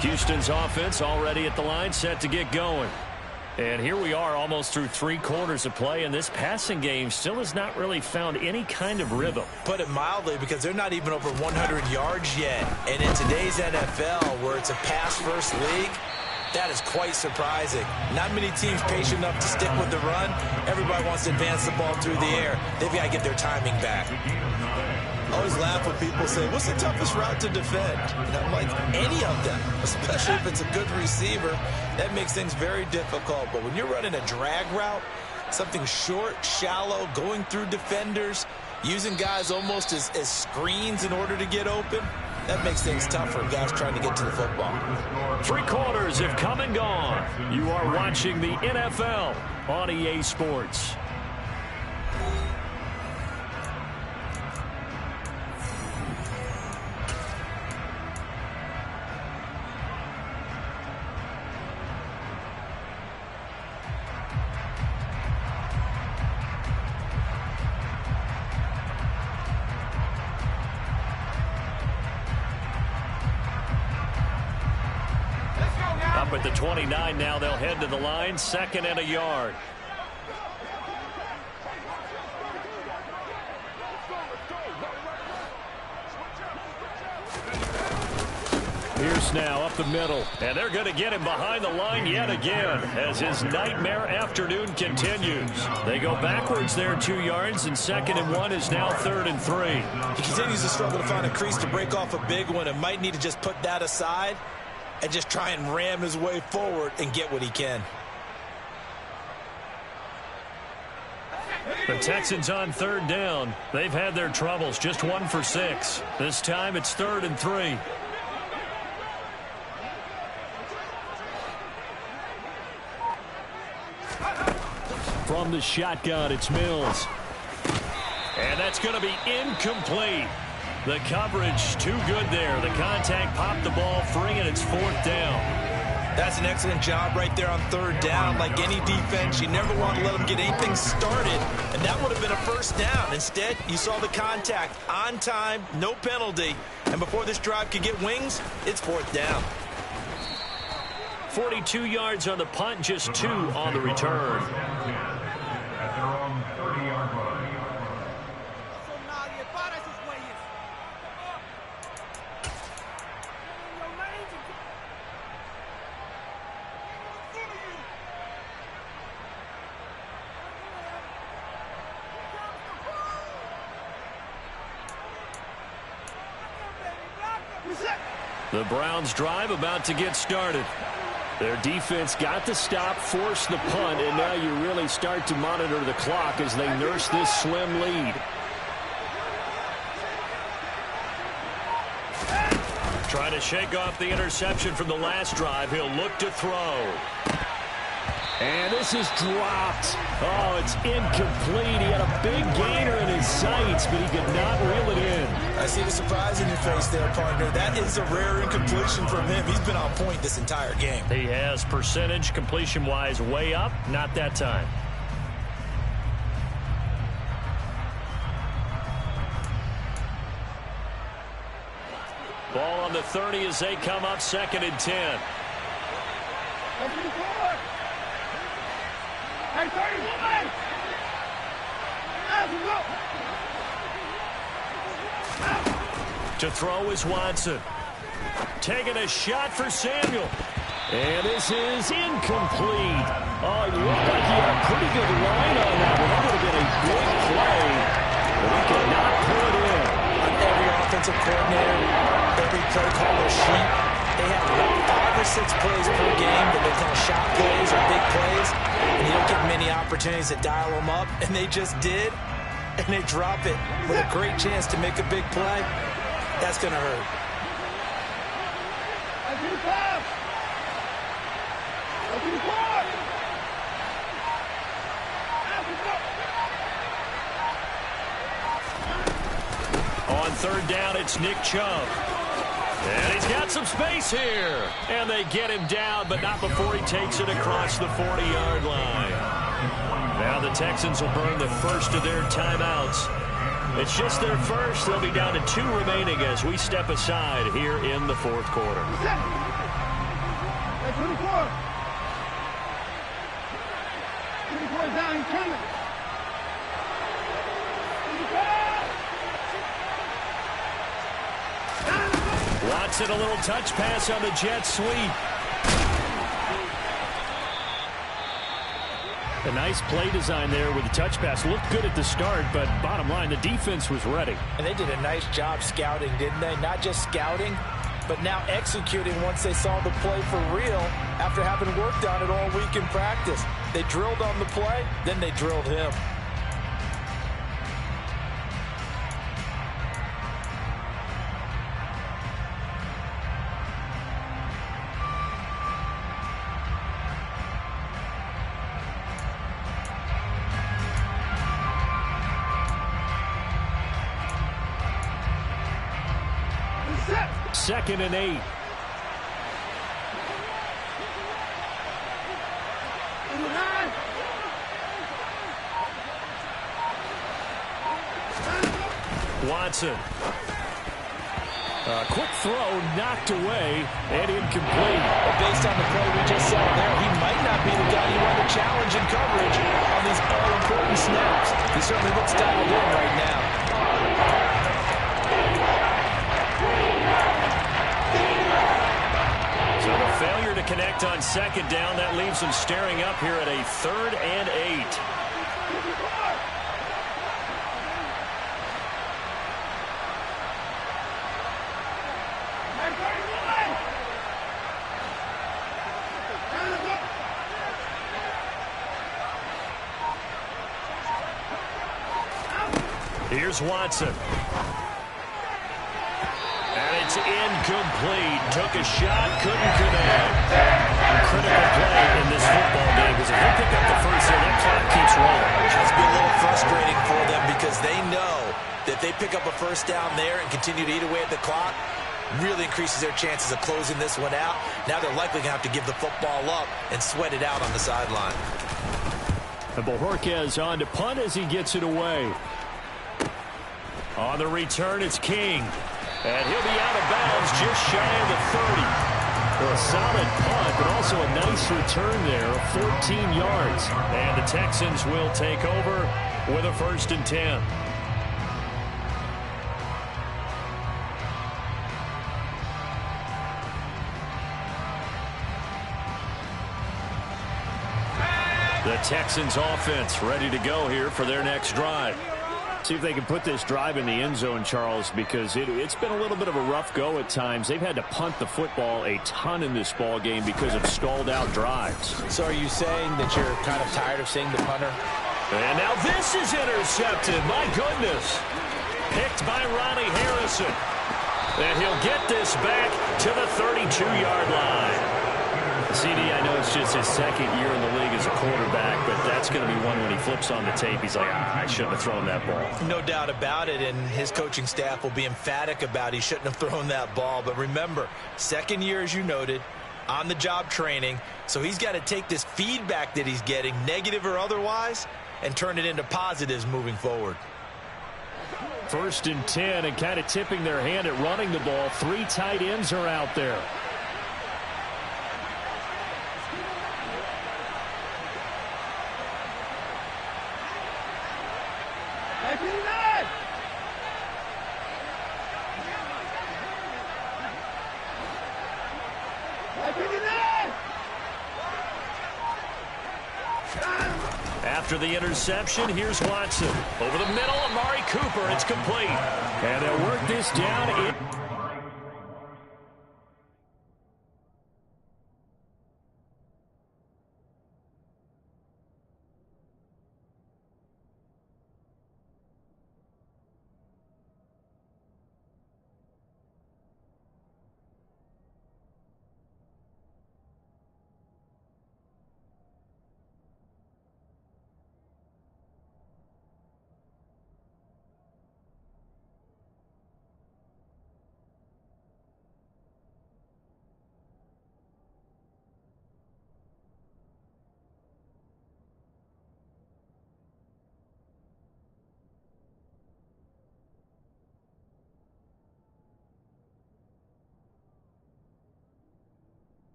Houston's offense already at the line, set to get going. And here we are almost through 3 quarters of play, and this passing game still has not really found any kind of rhythm. Put it mildly, because they're not even over 100 yards yet. And in today's NFL, where it's a pass-first league, that is quite surprising. Not many teams patient enough to stick with the run. Everybody wants to advance the ball through the air. They've got to get their timing back. I always laugh when people say, what's the toughest route to defend? And I'm like, any of them, especially if it's a good receiver. That makes things very difficult. But when you're running a drag route, something short, shallow, going through defenders, using guys almost as screens in order to get open, that makes things tough for guys trying to get to the football. 3 quarters have come and gone. You are watching the NFL on EA Sports. Up at the 29 now, they'll head to the line, 2nd and a yard. Pierce now up the middle, and they're going to get him behind the line yet again as his nightmare afternoon continues. They go backwards there 2 yards, and 2nd and 1 is now 3rd and 3. He continues to struggle to find a crease to break off a big one and might need to just put that aside and just try and ram his way forward and get what he can. The Texans on 3rd down. They've had their troubles, just 1 for 6. This time it's 3rd and 3. From the shotgun, it's Mills. And that's going to be incomplete. The coverage too good there. The contact popped the ball free, and it's 4th down. That's an excellent job right there on 3rd down. Like any defense, you never want to let them get anything started, and that would have been a 1st down. Instead, you saw the contact on time, no penalty, and before this drive could get wings, it's 4th down. 42 yards on the punt, just 2 on the return. At their own 30-yard line. The Browns drive about to get started. Their defense got the stop, forced the punt, and now you really start to monitor the clock as they nurse this slim lead. Trying to shake off the interception from the last drive. He'll look to throw. And this is dropped. Oh, it's incomplete. He had a big gainer in his sights, but he could not reel it in. I see the surprise in your face there, partner. That is a rare incompletion from him. He's been on point this entire game. He has percentage completion-wise way up. Not that time. Ball on the 30 as they come up 2nd and 10. To throw is Watson. Taking a shot for Samuel. And this is incomplete. Oh, it looked like he had a pretty good line on that one. That would have been a big play, but he could not pull it in. On every offensive coordinator, every play caller sheet, they have about 5 or 6 plays per game that they call shot plays or big plays, and you don't get many opportunities to dial them up, and they just did, and they drop it with a great chance to make a big play. That's going to hurt. On 3rd down, it's Nick Chubb. And he's got some space here. And they get him down, but not before he takes it across the 40-yard line. Now the Texans will burn the first of their timeouts. It's just their first. They'll be down to 2 remaining as we step aside here in the 4th quarter. 24 down, coming. Watson, a little touch pass on the jet sweep. A nice play design there with the touch pass. Looked good at the start, but bottom line, the defense was ready. And they did a nice job scouting, didn't they? Not just scouting, but now executing once they saw the play for real after having worked on it all week in practice. They drilled on the play, then they drilled him. Second and 8. Watson. A quick throw knocked away and incomplete. But based on the play we just saw there, he might not be the guy you want to challenge in coverage on these all-important snaps. He certainly looks dialed in right now. Failure to connect on 2nd down. That leaves them staring up here at a 3rd and 8. Here's Watson. It's incomplete. Took a shot, couldn't connect. Critical play in this football game because if they pick up the first, that clock keeps rolling. It's been a little frustrating for them because they know that they pick up a first down there and continue to eat away at the clock, really increases their chances of closing this one out. Now they're likely going to have to give the football up and sweat it out on the sideline. And Bojorquez on to punt as he gets it away. On the return, it's King. And he'll be out of bounds just shy of the 30. Well, a solid punt, but also a nice return there of 14 yards. And the Texans will take over with a 1st and 10. The Texans offense ready to go here for their next drive. See if they can put this drive in the end zone, Charles, because it's been a little bit of a rough go at times. They've had to punt the football a ton in this ball game because of stalled-out drives. So are you saying that you're kind of tired of seeing the punter? And now this is intercepted. My goodness. Picked by Ronnie Harrison. And he'll get this back to the 32-yard line. CD, I know it's just his 2nd year in the league as as a quarterback, but that's going to be one when he flips on the tape. He's like, I shouldn't have thrown that ball. No doubt about it, and his coaching staff will be emphatic about he shouldn't have thrown that ball. But remember, second year, as you noted, on-the-job training, so he's got to take this feedback that he's getting, negative or otherwise, and turn it into positives moving forward. 1st and 10, and kind of tipping their hand at running the ball. 3 tight ends are out there. After the interception, here's Watson. Over the middle, Amari Cooper. It's complete. And they'll work this down.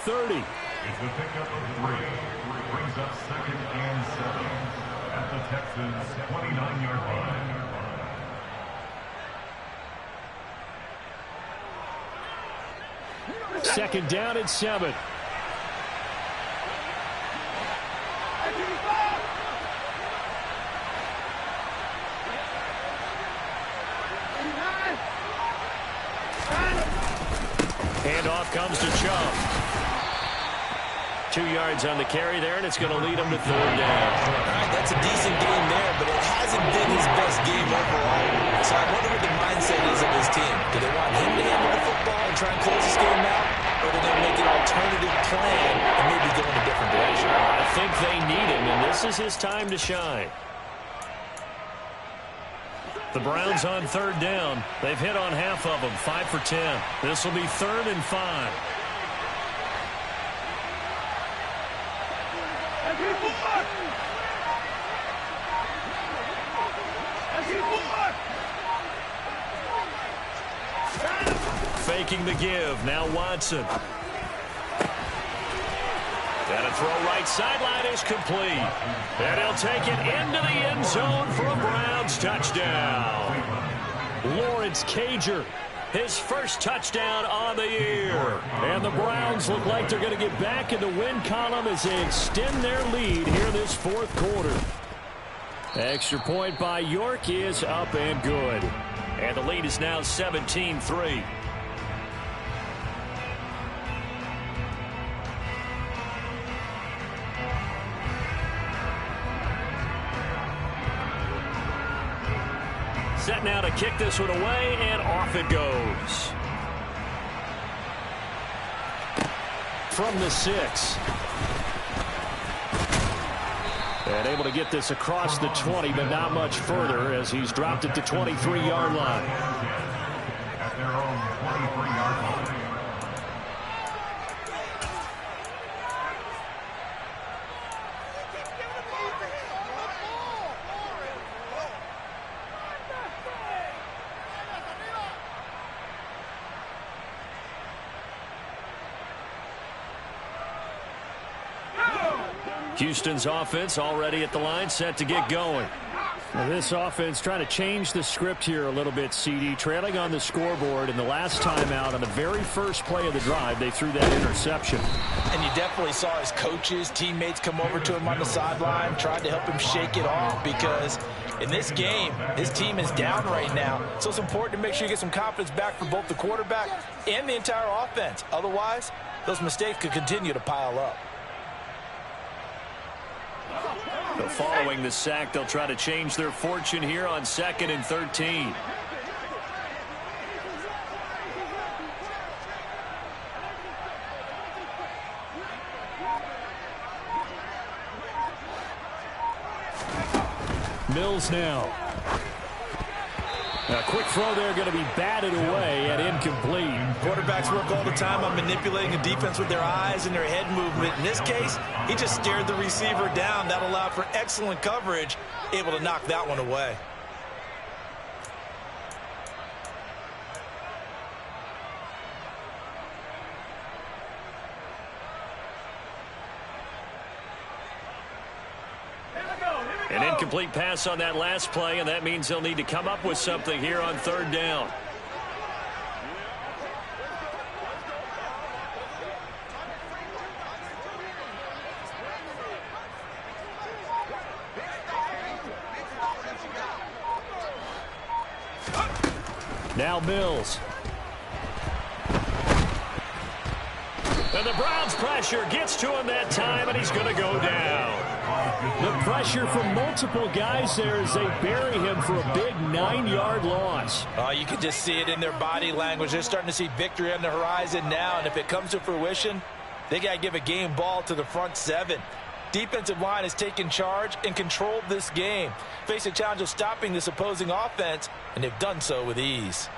It's a pickup of 3. Brings up 2nd and 7 at the Texans' 29-yard line. 2nd down and 7. Handoff comes to Chubb. 2 yards on the carry there, and it's going to lead him to 3rd down. All right, that's a decent game there, but it hasn't been his best game overall. So I wonder what the mindset is of his team. Do they want him to handle the football and try and close this game out? Or do they make an alternative plan and maybe go in a different direction? I think they need him, and this is his time to shine. The Browns on 3rd down. They've hit on half of them, 5 for 10. This will be 3rd and 5. Faking the give. Now Watson. Got to throw right sideline is complete. And he'll take it into the end zone for a Browns touchdown. Lawrence Cager, his first touchdown on the year. And the Browns look like they're going to get back in the win column as they extend their lead here this 4th quarter. Extra point by York is up and good. And the lead is now 17-3. Set now to kick this one away, and off it goes. From the 6. And able to get this across the 20, but not much further as he's dropped it to 23-yard line. At their own 23-yard line. Houston's offense already at the line, set to get going. Now this offense trying to change the script here a little bit, CD. Trailing on the scoreboard, and the last time out on the very first play of the drive, they threw that interception. And you definitely saw his coaches, teammates come over to him on the sideline, tried to help him shake it off, because in this game, his team is down right now. So it's important to make sure you get some confidence back for both the quarterback and the entire offense. Otherwise, those mistakes could continue to pile up. So following the sack, they'll try to change their fortune here on 2nd and 13. Mills now. A quick throw there, going to be batted away and incomplete. Quarterbacks work all the time on manipulating a defense with their eyes and their head movement. In this case, he just stared the receiver down. That allowed for excellent coverage, able to knock that one away. An incomplete pass on that last play, and that means they'll need to come up with something here on 3rd down. Now Mills. And the Browns' pressure gets to him that time, and he's going to go down. The pressure from multiple guys there as they bury him for a big 9-yard loss. You can just see it in their body language. They're starting to see victory on the horizon now, and if it comes to fruition, they got to give a game ball to the front 7. Defensive line has taken charge and controlled this game. Face a challenge of stopping this opposing offense, and they've done so with ease.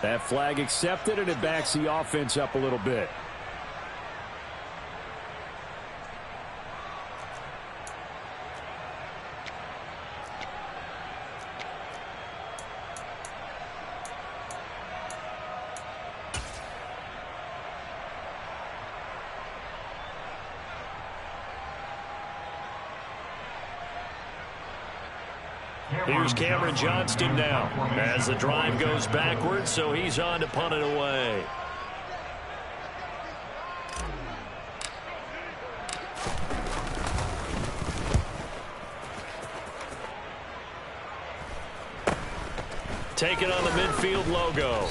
That flag accepted, and it backs the offense up a little bit. Here's Cameron Johnston now as the drive goes backwards, so he's on to punt it away. Take it on the midfield logo.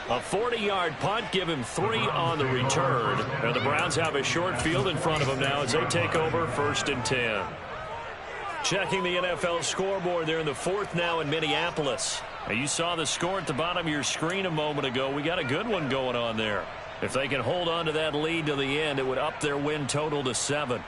A 40-yard punt, give him 3 on the return. And the Browns have a short field in front of them now as they take over 1st and 10. Checking the NFL scoreboard there in the 4th now in Minneapolis. Now you saw the score at the bottom of your screen a moment ago. We got a good one going on there. If they can hold on to that lead to the end, it would up their win total to 7.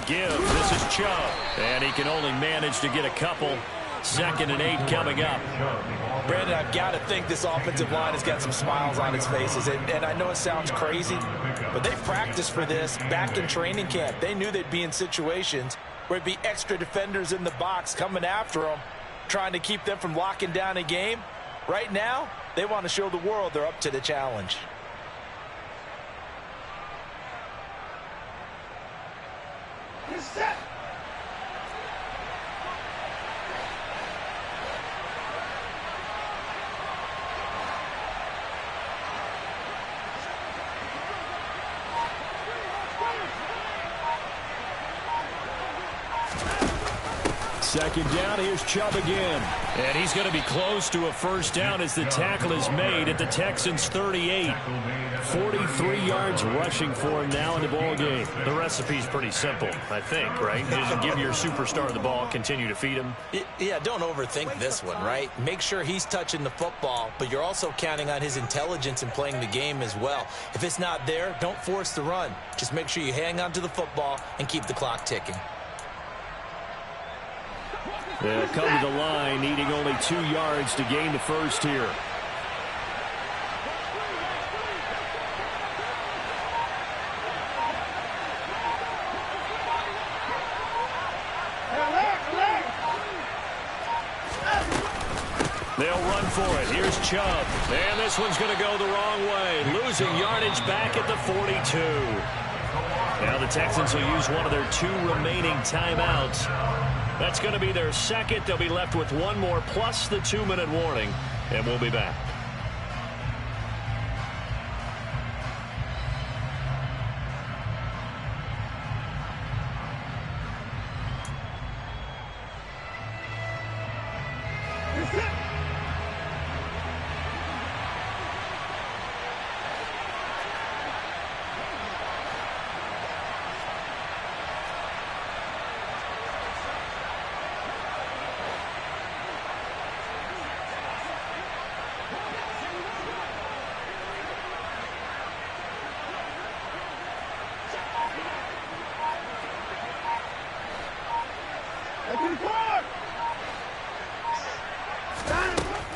Give. This is Chubb, and he can only manage to get a couple. 2nd and 8 coming up. Brandon, I've got to think this offensive line has got some smiles on its faces, and I know it sounds crazy, but they practiced for this back in training camp. They knew they'd be in situations where it'd be extra defenders in the box coming after them, trying to keep them from locking down a game. Right now, they want to show the world they're up to the challenge. Set. second down. Here's Chubb again. And he's going to be close to a first down as the tackle is made at the Texans' 38. 43 yards rushing for him now in the ball game. The recipe's pretty simple, I think, right? You just give your superstar the ball, continue to feed him. Yeah, don't overthink this one, right? Make sure he's touching the football, but you're also counting on his intelligence in playing the game as well. If it's not there, don't force the run. Just make sure you hang on to the football and keep the clock ticking. They'll come to the line, needing only 2 yards to gain the first here. They'll run for it. Here's Chubb. And this one's going to go the wrong way. Losing yardage back at the 42. Now the Texans will use one of their 2 remaining timeouts. That's going to be their second. They'll be left with 1 more plus the 2-minute warning. And we'll be back.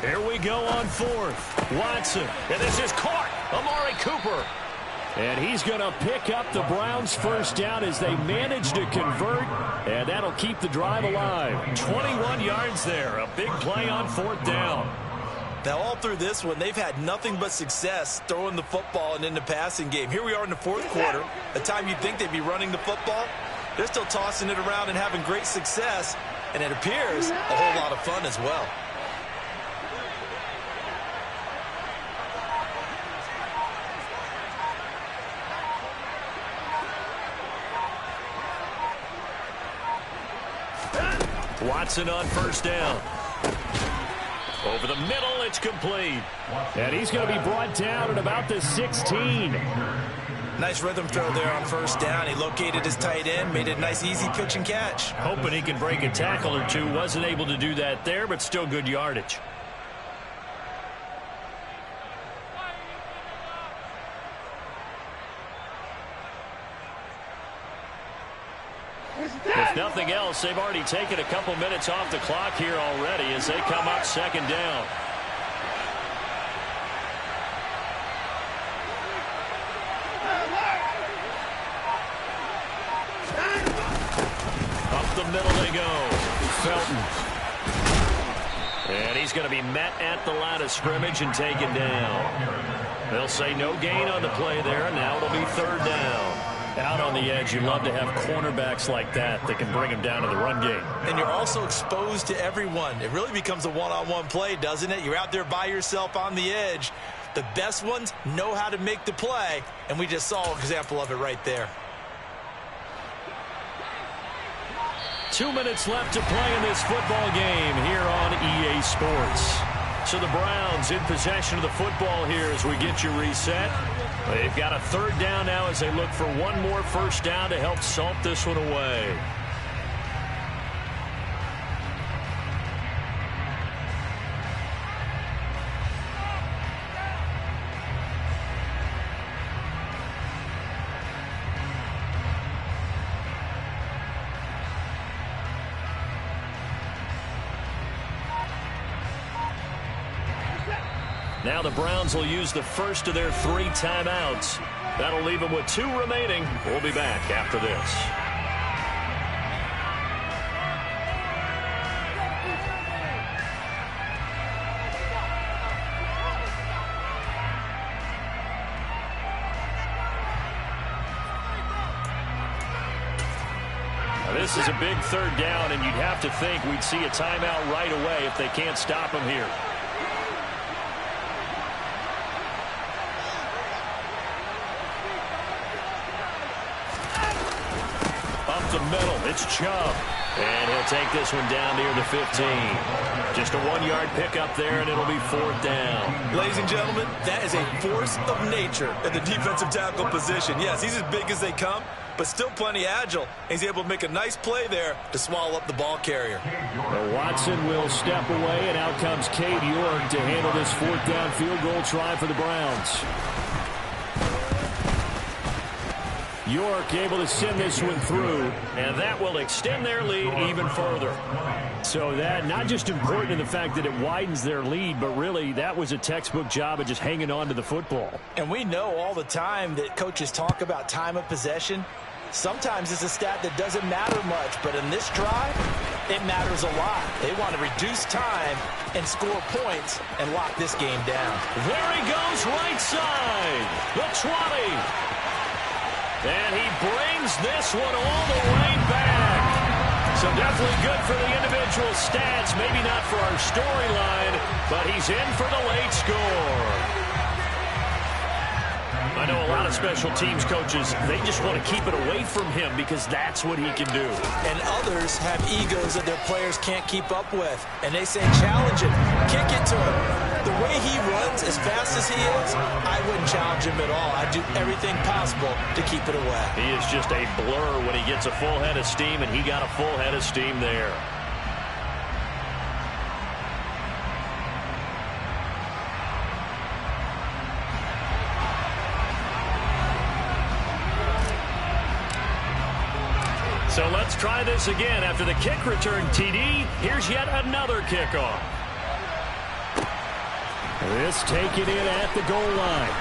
Here we go on 4th. Watson. And this is caught. Amari Cooper. And he's going to pick up the Browns' first down as they manage to convert. And that'll keep the drive alive. 21 yards there. A big play on 4th down. Now, all through this one, they've had nothing but success throwing the football and in the passing game. Here we are in the 4th quarter. The time you'd think they'd be running the football, they're still tossing it around and having great success. And it appears a whole lot of fun as well. Watson on first down. Over the middle, it's complete. And he's going to be brought down at about the 16. Nice rhythm throw there on first down. He located his tight end, made it a nice, easy pitch and catch. Hoping he can break a tackle or two. Wasn't able to do that there, but still good yardage. If nothing else, they've already taken a couple minutes off the clock here already as they come up second down. Up the middle they go. Felton. And he's going to be met at the line of scrimmage and taken down. They'll say no gain on the play there. Now it'll be 3rd down. Out on the edge, you love to have cornerbacks like that can bring them down to the run game. And you're also exposed to everyone. It really becomes a one-on-one play, doesn't it? You're out there by yourself on the edge. The best ones know how to make the play, and we just saw an example of it right there. 2 minutes left to play in this football game here on EA Sports. So the Browns in possession of the football here as we get you reset. They've got a 3rd down now as they look for 1 more first down to help salt this one away. Now the Browns will use the first of their 3 timeouts. That'll leave them with 2 remaining. We'll be back after this. Now this is a big 3rd down, and you'd have to think we'd see a timeout right away if they can't stop him here. The middle. it's Chubb. And he'll take this one down near the 15. Just a 1-yard pickup there, and it'll be 4th down. Ladies and gentlemen, that is a force of nature in the defensive tackle position. Yes, he's as big as they come, but still plenty agile. He's able to make a nice play there to swallow up the ball carrier. Well, Watson will step away, and out comes Cade York to handle this 4th down field goal try for the Browns. York able to send this one through, and that will extend their lead even further. So that not just important in the fact that it widens their lead, but really that was a textbook job of just hanging on to the football. And we know all the time that coaches talk about time of possession. Sometimes it's a stat that doesn't matter much, but in this drive, it matters a lot. They want to reduce time and score points and lock this game down. There he goes, right side, the 20. And he brings this one all the way back. So definitely good for the individual stats. Maybe not for our storyline, but he's in for the late score. I know a lot of special teams coaches, they just want to keep it away from him because that's what he can do. And others have egos that their players can't keep up with. And they say, challenge him, kick it to him. The way he runs as fast as he is, I wouldn't challenge him at all. I'd do everything possible to keep it away. He is just a blur when he gets a full head of steam, and he got a full head of steam there. So let's try this again. After the kick return TD, here's yet another kickoff. This taken in at the goal line.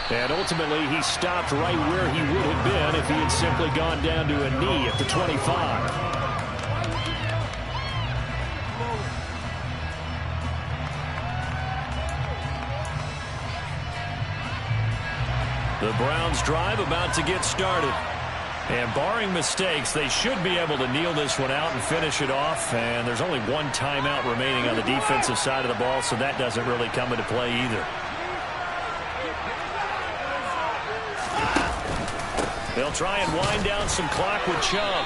And ultimately, he stopped right where he would have been if he had simply gone down to a knee at the 25. The Browns drive about to get started. And barring mistakes, they should be able to kneel this one out and finish it off. And there's only one timeout remaining on the defensive side of the ball, so that doesn't really come into play either. They'll try and wind down some clock with Chubb.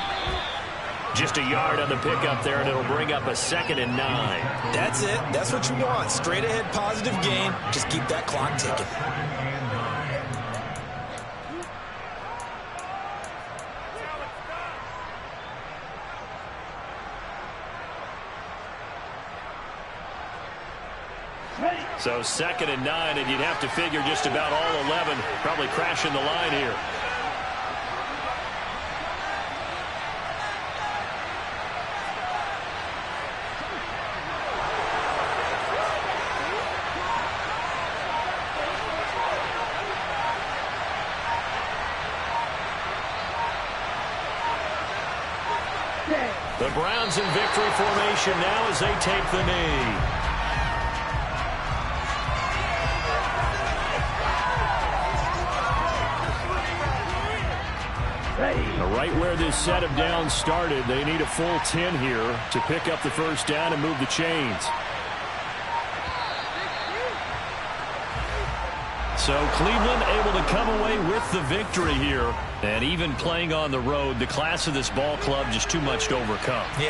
Just a yard on the pickup there, and it'll bring up a 2nd and 9. That's it. That's what you want. Straight ahead positive gain. Just keep that clock ticking. So 2nd and 9, and you'd have to figure just about all 11 probably crashing the line here. The Browns in victory formation now as they take the knee. Right where this set of downs started, they need a full 10 here to pick up the first down and move the chains. So Cleveland able to come away with the victory here. And even playing on the road, the class of this ball club just too much to overcome. Yeah.